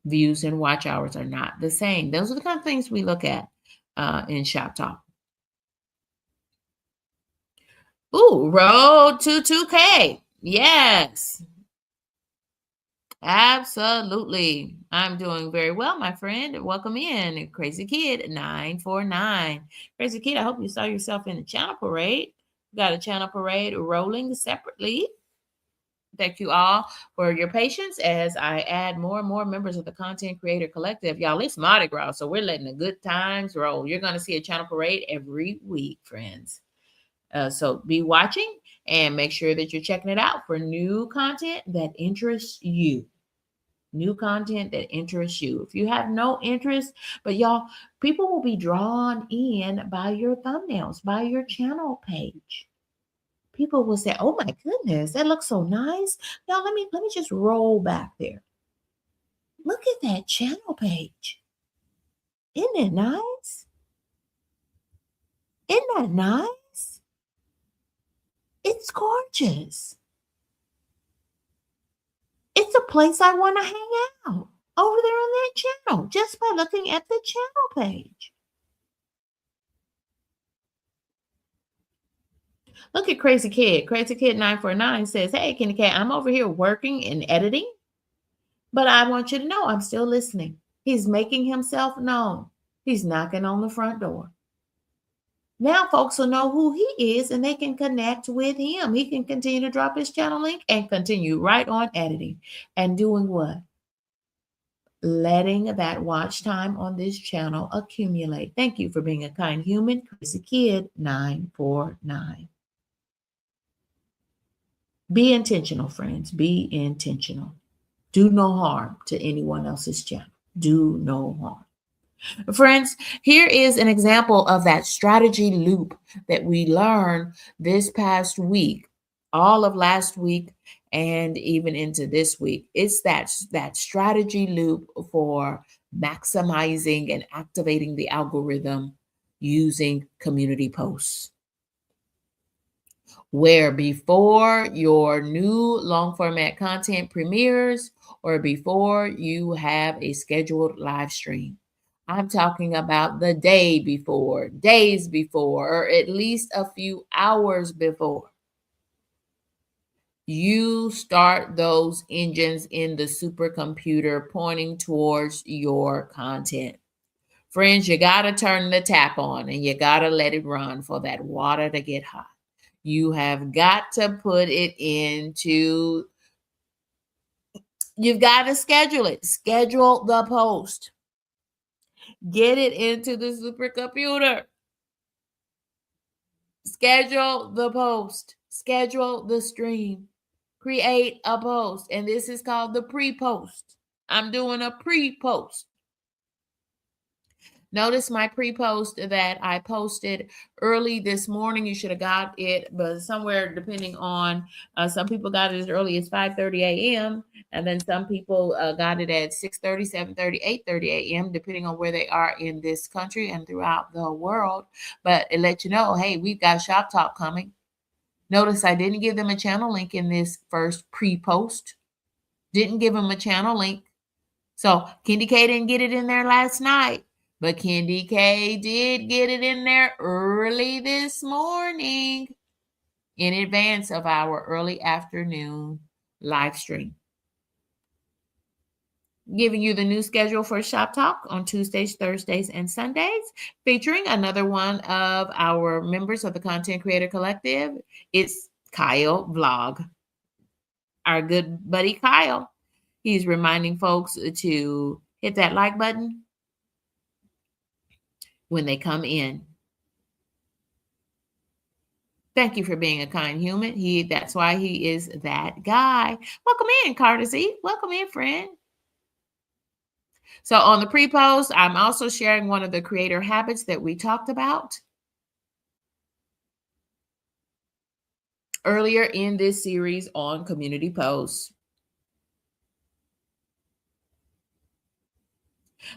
Views and watch hours are not the same. Those are the kind of things we look at in ShopTalk. Ooh, road to 2K. Yes, absolutely. I'm doing very well, my friend. Welcome in, Crazy Kid 949. Crazy Kid, I hope you saw yourself in the channel parade. We got a channel parade rolling separately. Thank you all for your patience as I add more and more members of the Content Creator Collective. Y'all, it's Mardi Gras, so we're letting the good times roll. You're going to see a channel parade every week, friends. So be watching and make sure that you're checking it out for new content that interests you. New content that interests you. If you have no interest, but y'all, people will be drawn in by your thumbnails, by your channel page. People will say, "Oh my goodness, that looks so nice." Y'all, let me just roll back there. Look at that channel page. Isn't it nice? Isn't that nice? It's gorgeous. It's a place I want to hang out over there on that channel just by looking at the channel page. Look at Crazy Kid. Crazy Kid 949 says, "Hey, kendyK, I'm over here working and editing, but I want you to know I'm still listening." He's making himself known. He's knocking on the front door. Now folks will know who he is and they can connect with him. He can continue to drop his channel link and continue right on editing and doing what? Letting that watch time on this channel accumulate. Thank you for being a kind human, Crazy Kid 949. Be intentional, friends. Be intentional. Do no harm to anyone else's channel. Do no harm. Friends, here is an example of that strategy loop that we learned this past week, all of last week, and even into this week. It's that strategy loop for maximizing and activating the algorithm using community posts, where before your new long format content premieres or before you have a scheduled live stream, I'm talking about the day before, days before, or at least a few hours before, you start those engines in the supercomputer pointing towards your content. Friends, you got to turn the tap on and you got to let it run for that water to get hot. You have got to put it into, you've got to schedule it. Schedule the post. Get it into the supercomputer. Schedule the post. Schedule the stream. Create a post. And this is called the pre-post. I'm doing a pre-post. Notice my pre-post that I posted early this morning. You should have got it, but somewhere depending on, some people got it as early as 5:30 a.m. And then some people got it at 6:30, 7:30, 8:30 a.m., depending on where they are in this country and throughout the world. But it let you know, hey, we've got ShopTalk coming. Notice I didn't give them a channel link in this first pre-post. Didn't give them a channel link. So kendyK didn't get it in there last night. But kendyK did get it in there early this morning in advance of our early afternoon live stream. Giving you the new schedule for ShopTalk on Tuesdays, Thursdays, and Sundays, featuring another one of our members of the Content Creator Collective. It's Kyle Vlog, our good buddy Kyle. He's reminding folks to hit that like button when they come in. Thank you for being a kind human. That's why he is that guy. Welcome in, Courtesy. Welcome in, friend. So on the pre-post, I'm also sharing one of the creator habits that we talked about. earlier in this series on community posts.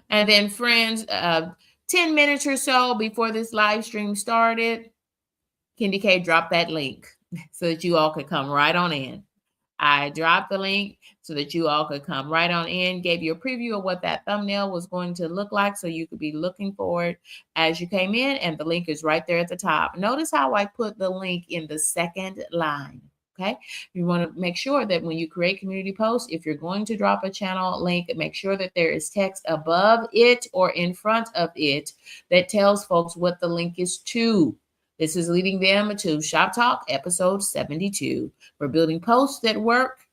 And then friends, 10 minutes or so before this live stream started, kendyK dropped that link so that you all could come right on in. I dropped the link so that you all could come right on in, gave you a preview of what that thumbnail was going to look like so you could be looking for it as you came in, and the link is right there at the top. Notice how I put the link in the second line. Okay, you want to make sure that when you create community posts, if you're going to drop a channel link, make sure that there is text above it or in front of it that tells folks what the link is to. This is leading them to ShopTalk episode 72. We're building posts that work,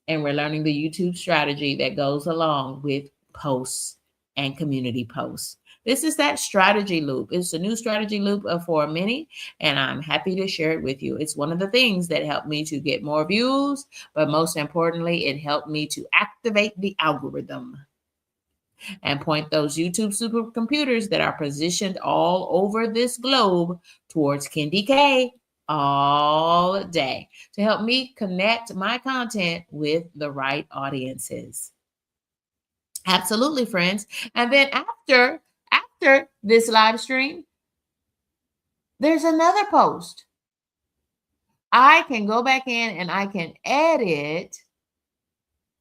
and we're learning the YouTube strategy that goes along with posts and community posts. This is that strategy loop. It's a new strategy loop for many, and I'm happy to share it with you. It's one of the things that helped me to get more views, but most importantly, it helped me to activate the algorithm and point those YouTube supercomputers that are positioned all over this globe towards kendyK all day to help me connect my content with the right audiences. Absolutely, friends. And then after this live stream, there's another post. I can go back in and I can edit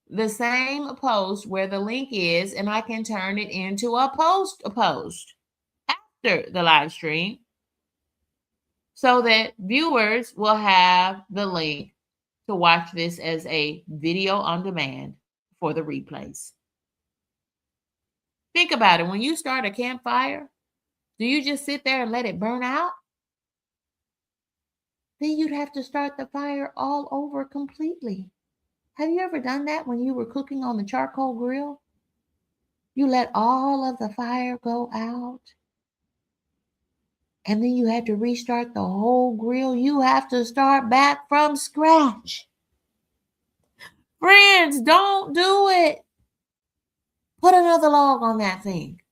the same post where the link is, and I can turn it into a post after the live stream so that viewers will have the link to watch this as a video on demand for the replays. Think about it. When you start a campfire, do you just sit there and let it burn out? Then you'd have to start the fire all over completely. Have you ever done that when you were cooking on the charcoal grill? You let all of the fire go out, and then you had to restart the whole grill. You have to start back from scratch. Friends, don't do it. Put another log on that thing.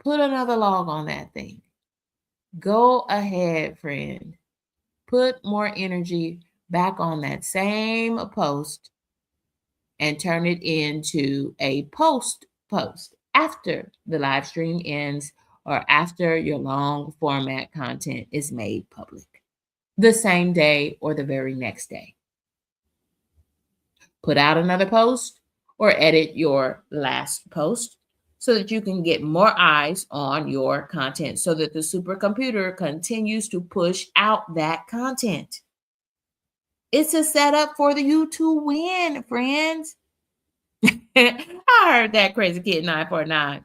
Put another log on that thing. Go ahead, friend. Put more energy back on that same post and turn it into a post after the live stream ends or after your long format content is made public, the same day or the very next day. Put out another post or edit your last post so that you can get more eyes on your content so that the supercomputer continues to push out that content. It's a setup for you to win, friends. I heard that Crazy Kid 949.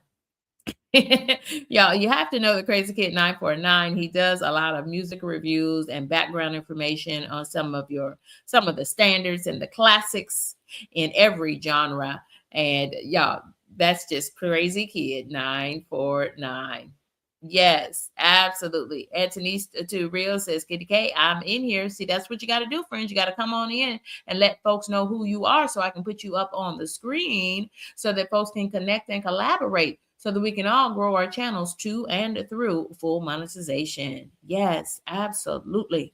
Y'all, you have to know the Crazy Kid 949. He does a lot of music reviews and background information on some of the standards and the classics in every genre. And y'all, that's just Crazy Kid 949. Yes, absolutely. Anthony to Real says, kendyK, I'm in here. See, that's what you got to do, friends. You got to come on in and let folks know who you are so I can put you up on the screen so that folks can connect and collaborate so that we can all grow our channels to and through full monetization. Yes, absolutely.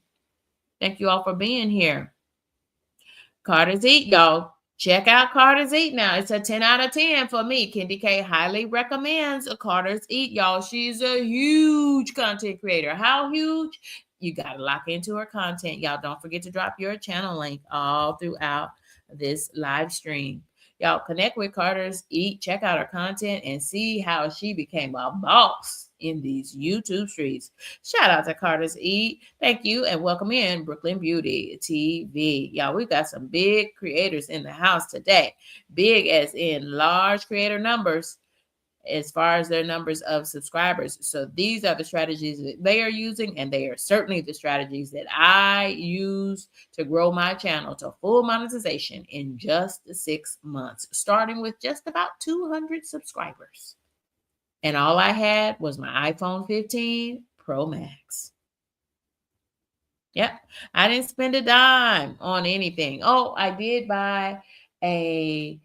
Thank you all for being here. Carter's Eat, y'all. Check out Carter's Eat now. It's a 10 out of 10 for me. kendyK highly recommends Carter's Eat, y'all. She's a huge content creator. How huge? You got to lock into her content. Y'all, don't forget to drop your channel link all throughout this live stream. Y'all, connect with Carter's Eat. Check out her content and see how she became a boss in these YouTube streets. Shout out to Carter's Eat. Thank you and welcome in Brooklyn Beauty TV. Y'all, we've got some big creators in the house today. Big as in large creator numbers as far as their numbers of subscribers. So these are the strategies that they are using, and they are certainly the strategies that I use to grow my channel to full monetization in just 6 months, starting with just about 200 subscribers. And all I had was my iPhone 15 Pro Max. Yep. I didn't spend a dime on anything. Oh, I did buy a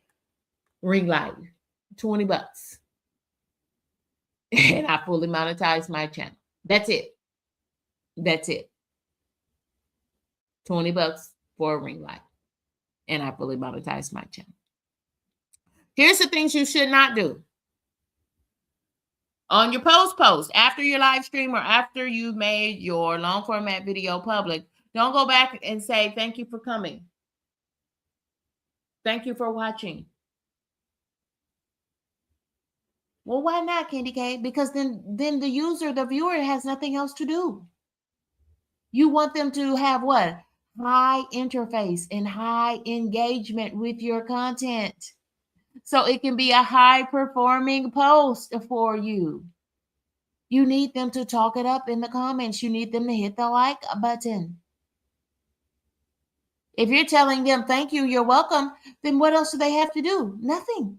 ring light, $20. And I fully monetized my channel. That's it. That's it. $20 for a ring light. And I fully monetized my channel. Here's the things you should not do. On your post, after your live stream or after you've made your long format video public, don't go back and say, thank you for coming. Thank you for watching. Well, why not, kendyK? Because then the user, the viewer has nothing else to do. You want them to have what? High interface and high engagement with your content. So it can be a high performing post for you. You need them to talk it up in the comments. You need them to hit the like button. If you're telling them, thank you, you're welcome, then what else do they have to do? Nothing.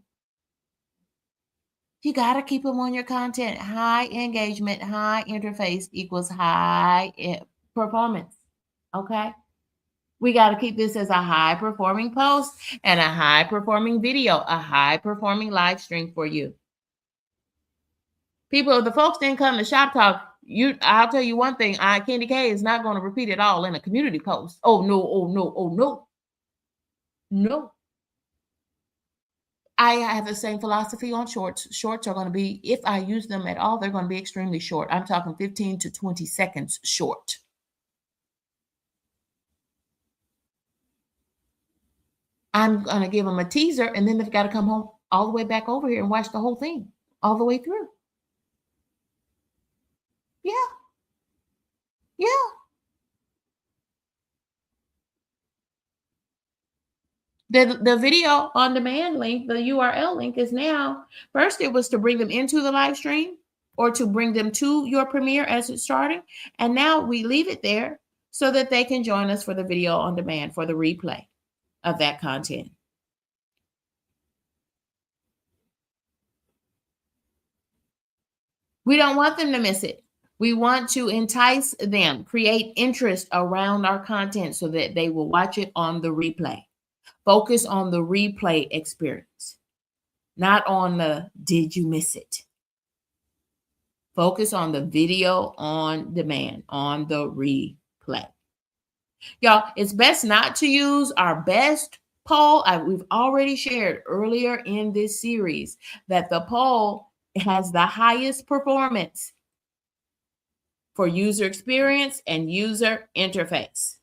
You got to keep them on your content. High engagement, high interface equals high performance. Okay? We got to keep this as a high performing post and a high performing video, a high performing live stream for you. People, the folks didn't come to ShopTalk. I'll tell you one thing, kendyK is not going to repeat it all in a community post. Oh no, oh no, oh no. No. I have the same philosophy on shorts. Shorts are going to be, if I use them at all, they're going to be extremely short. I'm talking 15 to 20 seconds short. I'm going to give them a teaser, and then they've got to come home all the way back over here and watch the whole thing all the way through. Yeah. Yeah. The video on demand link, the URL link is now, first it was to bring them into the live stream or to bring them to your premiere as it's starting. And now we leave it there so that they can join us for the video on demand, for the replay of that content. We don't want them to miss it. We want to entice them, create interest around our content so that they will watch it on the replay. Focus on the replay experience, not on the did you miss it. Focus on the video on demand, on the replay. Y'all, it's best not to use our best poll. We've already shared earlier in this series that the poll has the highest performance for user experience and user interface.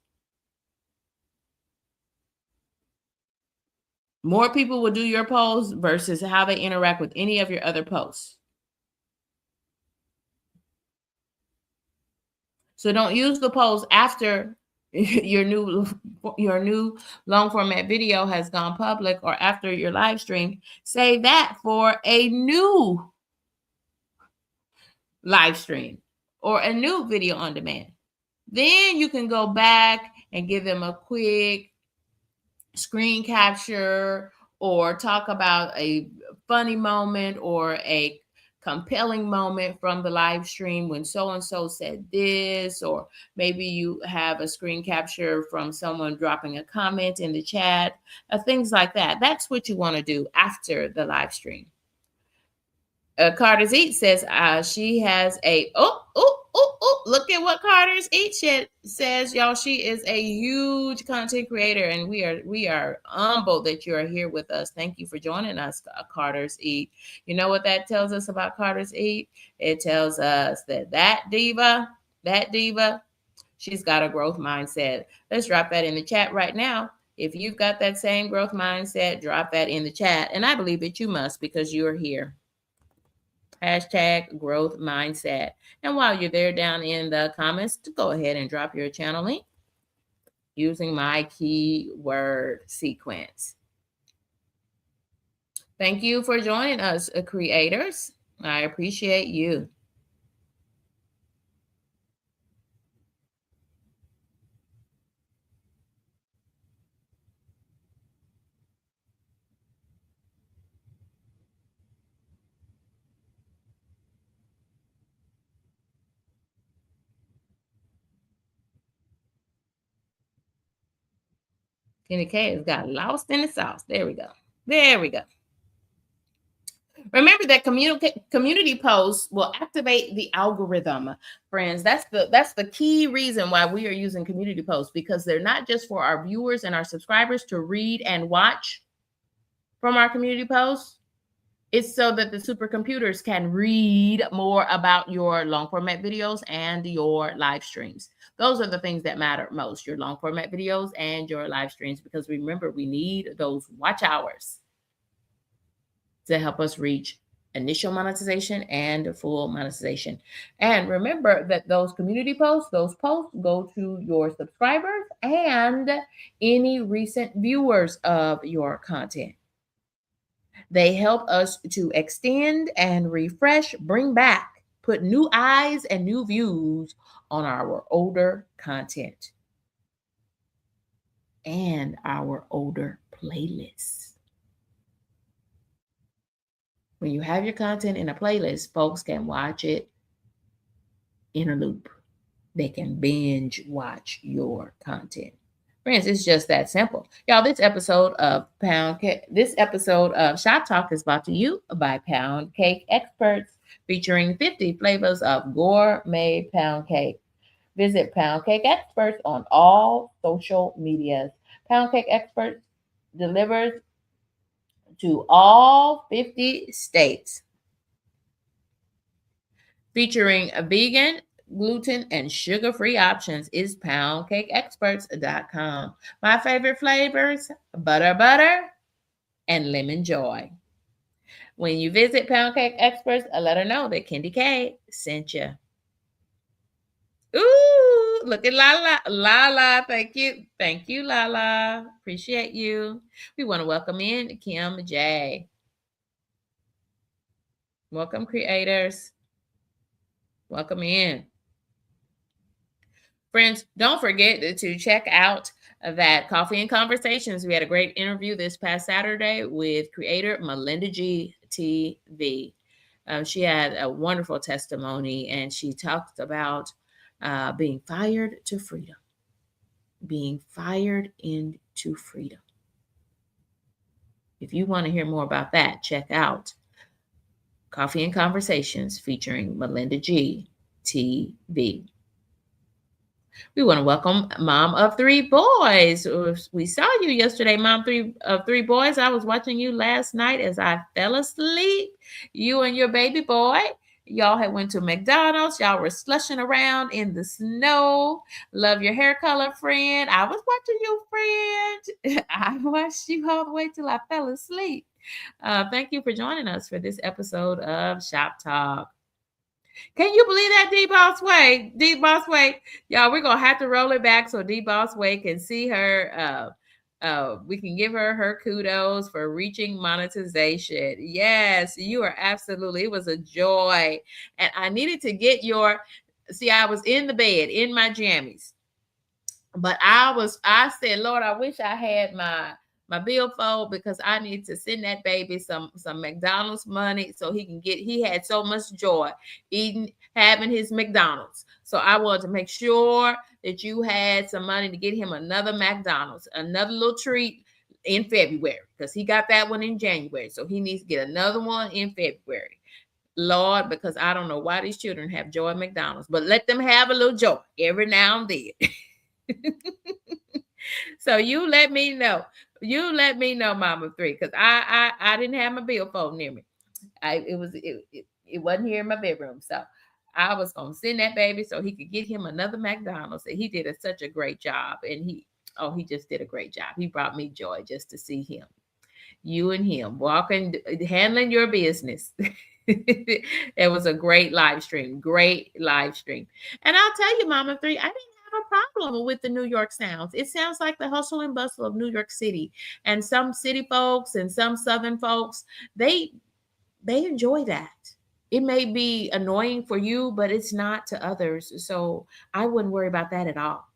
More people will do your posts versus how they interact with any of your other posts. So don't use the polls after your new long format video has gone public or after your live stream. Save that for a new live stream or a new video on demand. Then you can go back and give them a quick screen capture or talk about a funny moment or a compelling moment from the live stream when so-and-so said this, or maybe you have a screen capture from someone dropping a comment in the chat, things like that. That's what you want to do after the live stream. Carter's Eat says she has a, look at what Carter's Eat says, y'all. She is a huge content creator, and we are humbled that you are here with us. Thank you for joining us, Carter's Eat. You know what that tells us about Carter's Eat? It tells us that diva, she's got a growth mindset. Let's drop that in the chat right now. If you've got that same growth mindset, drop that in the chat. And I believe that you must, because you are here. Hashtag growth mindset. And while you're there down in the comments, to go ahead and drop your channel link using my keyword sequence. Thank you for joining us, creators. I appreciate you. kendyK has got lost in the sauce. There we go. There we go. Remember that community posts will activate the algorithm, friends. That's the key reason why we are using community posts, because they're not just for our viewers and our subscribers to read and watch from our community posts. It's so that the supercomputers can read more about your long format videos and your live streams. Those are the things that matter most, your long format videos and your live streams, because remember, we need those watch hours to help us reach initial monetization and full monetization. And remember that those community posts, those posts go to your subscribers and any recent viewers of your content. They help us to extend and refresh, bring back, put new eyes and new views on our older content and our older playlists. When you have your content in a playlist, folks can watch it in a loop. They can binge watch your content. Friends, it's just that simple. Y'all, this episode of ShopTalk is brought to you by Pound Cake Experts, featuring 50 flavors of gourmet pound cake. Visit Pound Cake Experts on all social medias. Pound Cake Experts delivers to all 50 states, featuring a vegan, gluten, and sugar-free options. Is poundcakeexperts.com. My favorite flavors, butter, and lemon joy. When you visit Pound Cake Experts, let her know that kendyK sent you. Ooh, look at Lala. Lala, thank you. Thank you, Lala. Appreciate you. We want to welcome in Kim J. Welcome, creators. Welcome in. Friends, don't forget to check out that Coffee and Conversations. We had a great interview this past Saturday with creator Melinda G TV. She had a wonderful testimony, and she talked about being fired to freedom. Being fired into freedom. If you want to hear more about that, check out Coffee and Conversations featuring Melinda G TV. We want to welcome Mom of Three Boys. We saw you yesterday, Mom of Three Boys. I was watching you last night as I fell asleep. You and your baby boy. Y'all had went to McDonald's. Y'all were slushing around in the snow. Love your hair color, friend. I was watching you, friend. I watched you all the way till I fell asleep. Thank you for joining us for this episode of Shop Talk. Can you believe that, D-Boss Way? D-Boss Way. Y'all, we're going to have to roll it back so D-Boss Way can see her. We can give her kudos for reaching monetization. Yes, you are absolutely. It was a joy. And I needed to get I was in the bed in my jammies. But I said, Lord, I wish I had my billfold, because I need to send that baby some McDonald's money so he had so much joy having his McDonald's. So I wanted to make sure that you had some money to get him another McDonald's, another little treat in February, because he got that one in January. So he needs to get another one in February. Lord, because I don't know why these children have joy at McDonald's, but let them have a little joy every now and then. So you let me know. You let me know, Mama Three, because I didn't have my billfold near me. It wasn't here in my bedroom. So I was gonna send that baby so he could get him another McDonald's. And he did such a great job. And he just did a great job. He brought me joy just to see him. You and him walking, handling your business. It was a great live stream. Great live stream. And I'll tell you, Mama Three, I didn't have a problem with the New York sounds. It sounds like the hustle and bustle of New York City. And some city folks and some Southern folks, they enjoy that. It may be annoying for you, but it's not to others. So I wouldn't worry about that at all.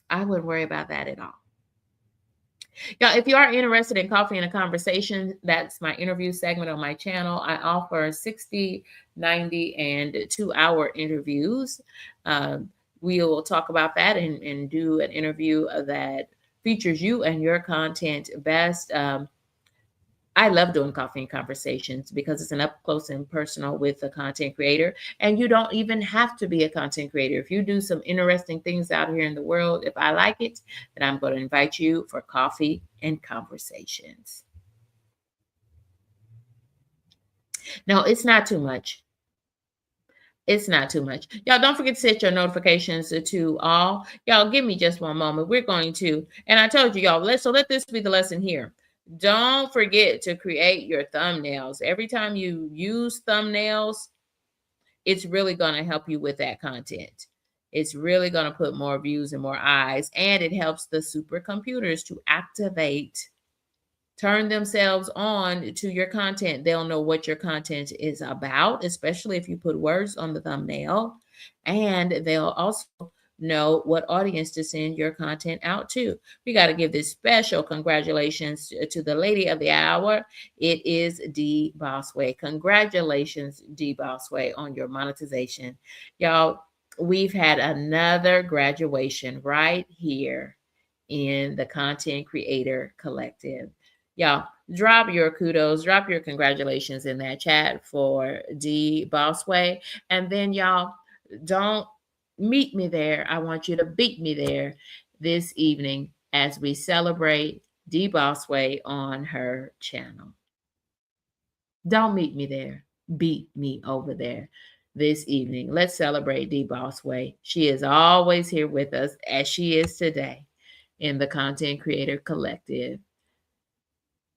I wouldn't worry about that at all. Yeah, if you are interested in Coffee and a Conversation, that's my interview segment on my channel. I offer 60, 90, and 2-hour interviews. We will talk about that and do an interview that features you and your content best. I love doing coffee and conversations because it's an up close and personal with a content creator. And you don't even have to be a content creator. If you do some interesting things out here in the world, if I like it, then I'm going to invite you for coffee and conversations. No, it's not too much. It's not too much. Y'all don't forget to set your notifications to all. Y'all give me just one moment. We're going to, and I told you y'all, let this be the lesson here. Don't forget to create your thumbnails. Every time you use thumbnails, it's really going to help you with that content. It's really going to put more views and more eyes, and it helps the supercomputers to activate, turn themselves on to your content. They'll know what your content is about, especially if you put words on the thumbnail. And they'll also know what audience to send your content out to. We got to give this special congratulations to the lady of the hour. It is D Bossway. Congratulations, D Bossway, on your monetization. Y'all, we've had another graduation right here in the Content Creator Collective. Y'all, drop your kudos, drop your congratulations in that chat for D Bossway. And then y'all, don't meet me there. I want you to beat me there this evening as we celebrate D Bossway on her channel. Don't meet me there. Beat me over there this evening. Let's celebrate D Bossway. She is always here with us, as she is today in the Content Creator Collective.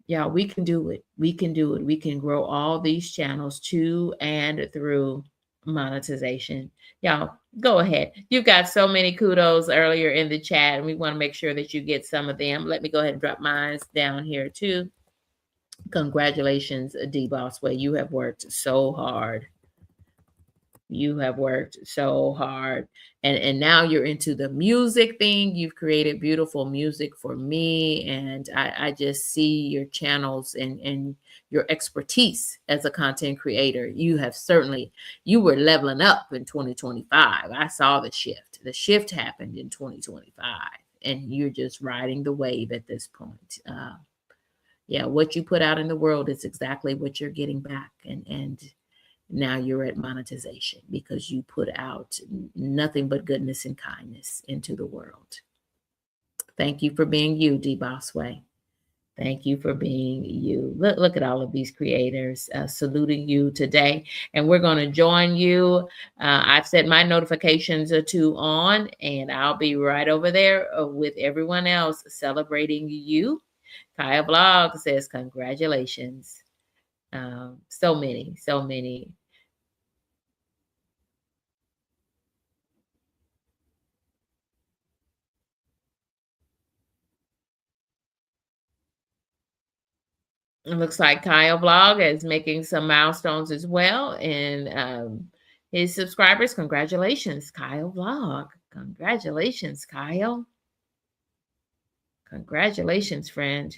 Y'all, we can do it. We can do it. We can grow all these channels to and through monetization. Y'all, go ahead. You've got so many kudos earlier in the chat, and we want to make sure that you get some of them. Let me go ahead and drop mine down here too. Congratulations, D Bossway. You have worked so hard. You have worked so hard. And now you're into the music thing. You've created beautiful music for me. And I just see your channels and your expertise as a content creator. You were leveling up in 2025. I saw the shift. The shift happened in 2025. And you're just riding the wave at this point. Yeah, what you put out in the world is exactly what you're getting back. And now you're at monetization because you put out nothing but goodness and kindness into the world. Thank you for being you, D Bossway. Thank you for being you. Look at all of these creators saluting you today. And we're going to join you. I've set my notifications to on, and I'll be right over there with everyone else celebrating you. Kaya Blog says, congratulations. So many. It looks like Kyle Vlog is making some milestones as well. And his subscribers, congratulations, Kyle Vlog. Congratulations, Kyle. Congratulations, friend.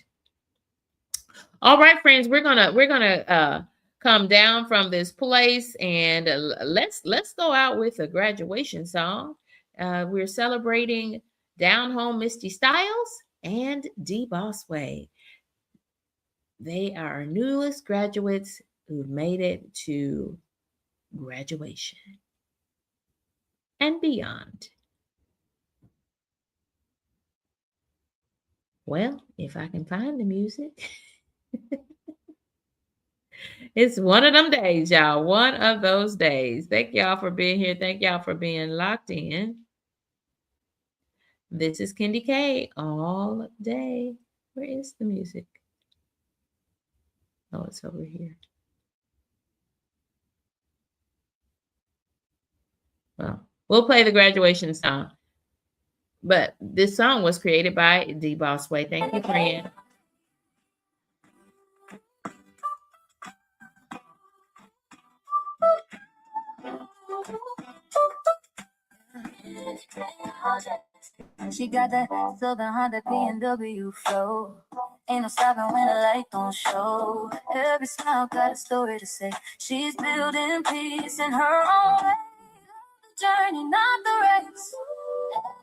All right, friends, we're gonna come down from this place and let's go out with a graduation song. We're celebrating Down Home Misty Styles and D Bossway. They are our newest graduates who've made it to graduation and beyond. Well, if I can find the music. It's one of them days, y'all. One of those days. Thank y'all for being here. Thank y'all for being locked in. This is kendyK all day. Where is the music? Oh, it's over here. Well, we'll play the graduation song. But this song was created by D Bossway. Thank you, friend. She got that Southern Honda BMW flow. Ain't no stopping when the light don't show. Every smile got a story to say. She's building peace in her own way. The journey, not the race.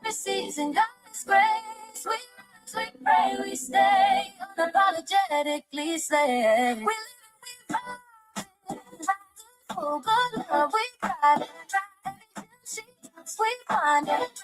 Every season got its grace. We rise, we pray, we stay unapologetic. poetically say. We live, oh, good love, we cry. Every time she we find it.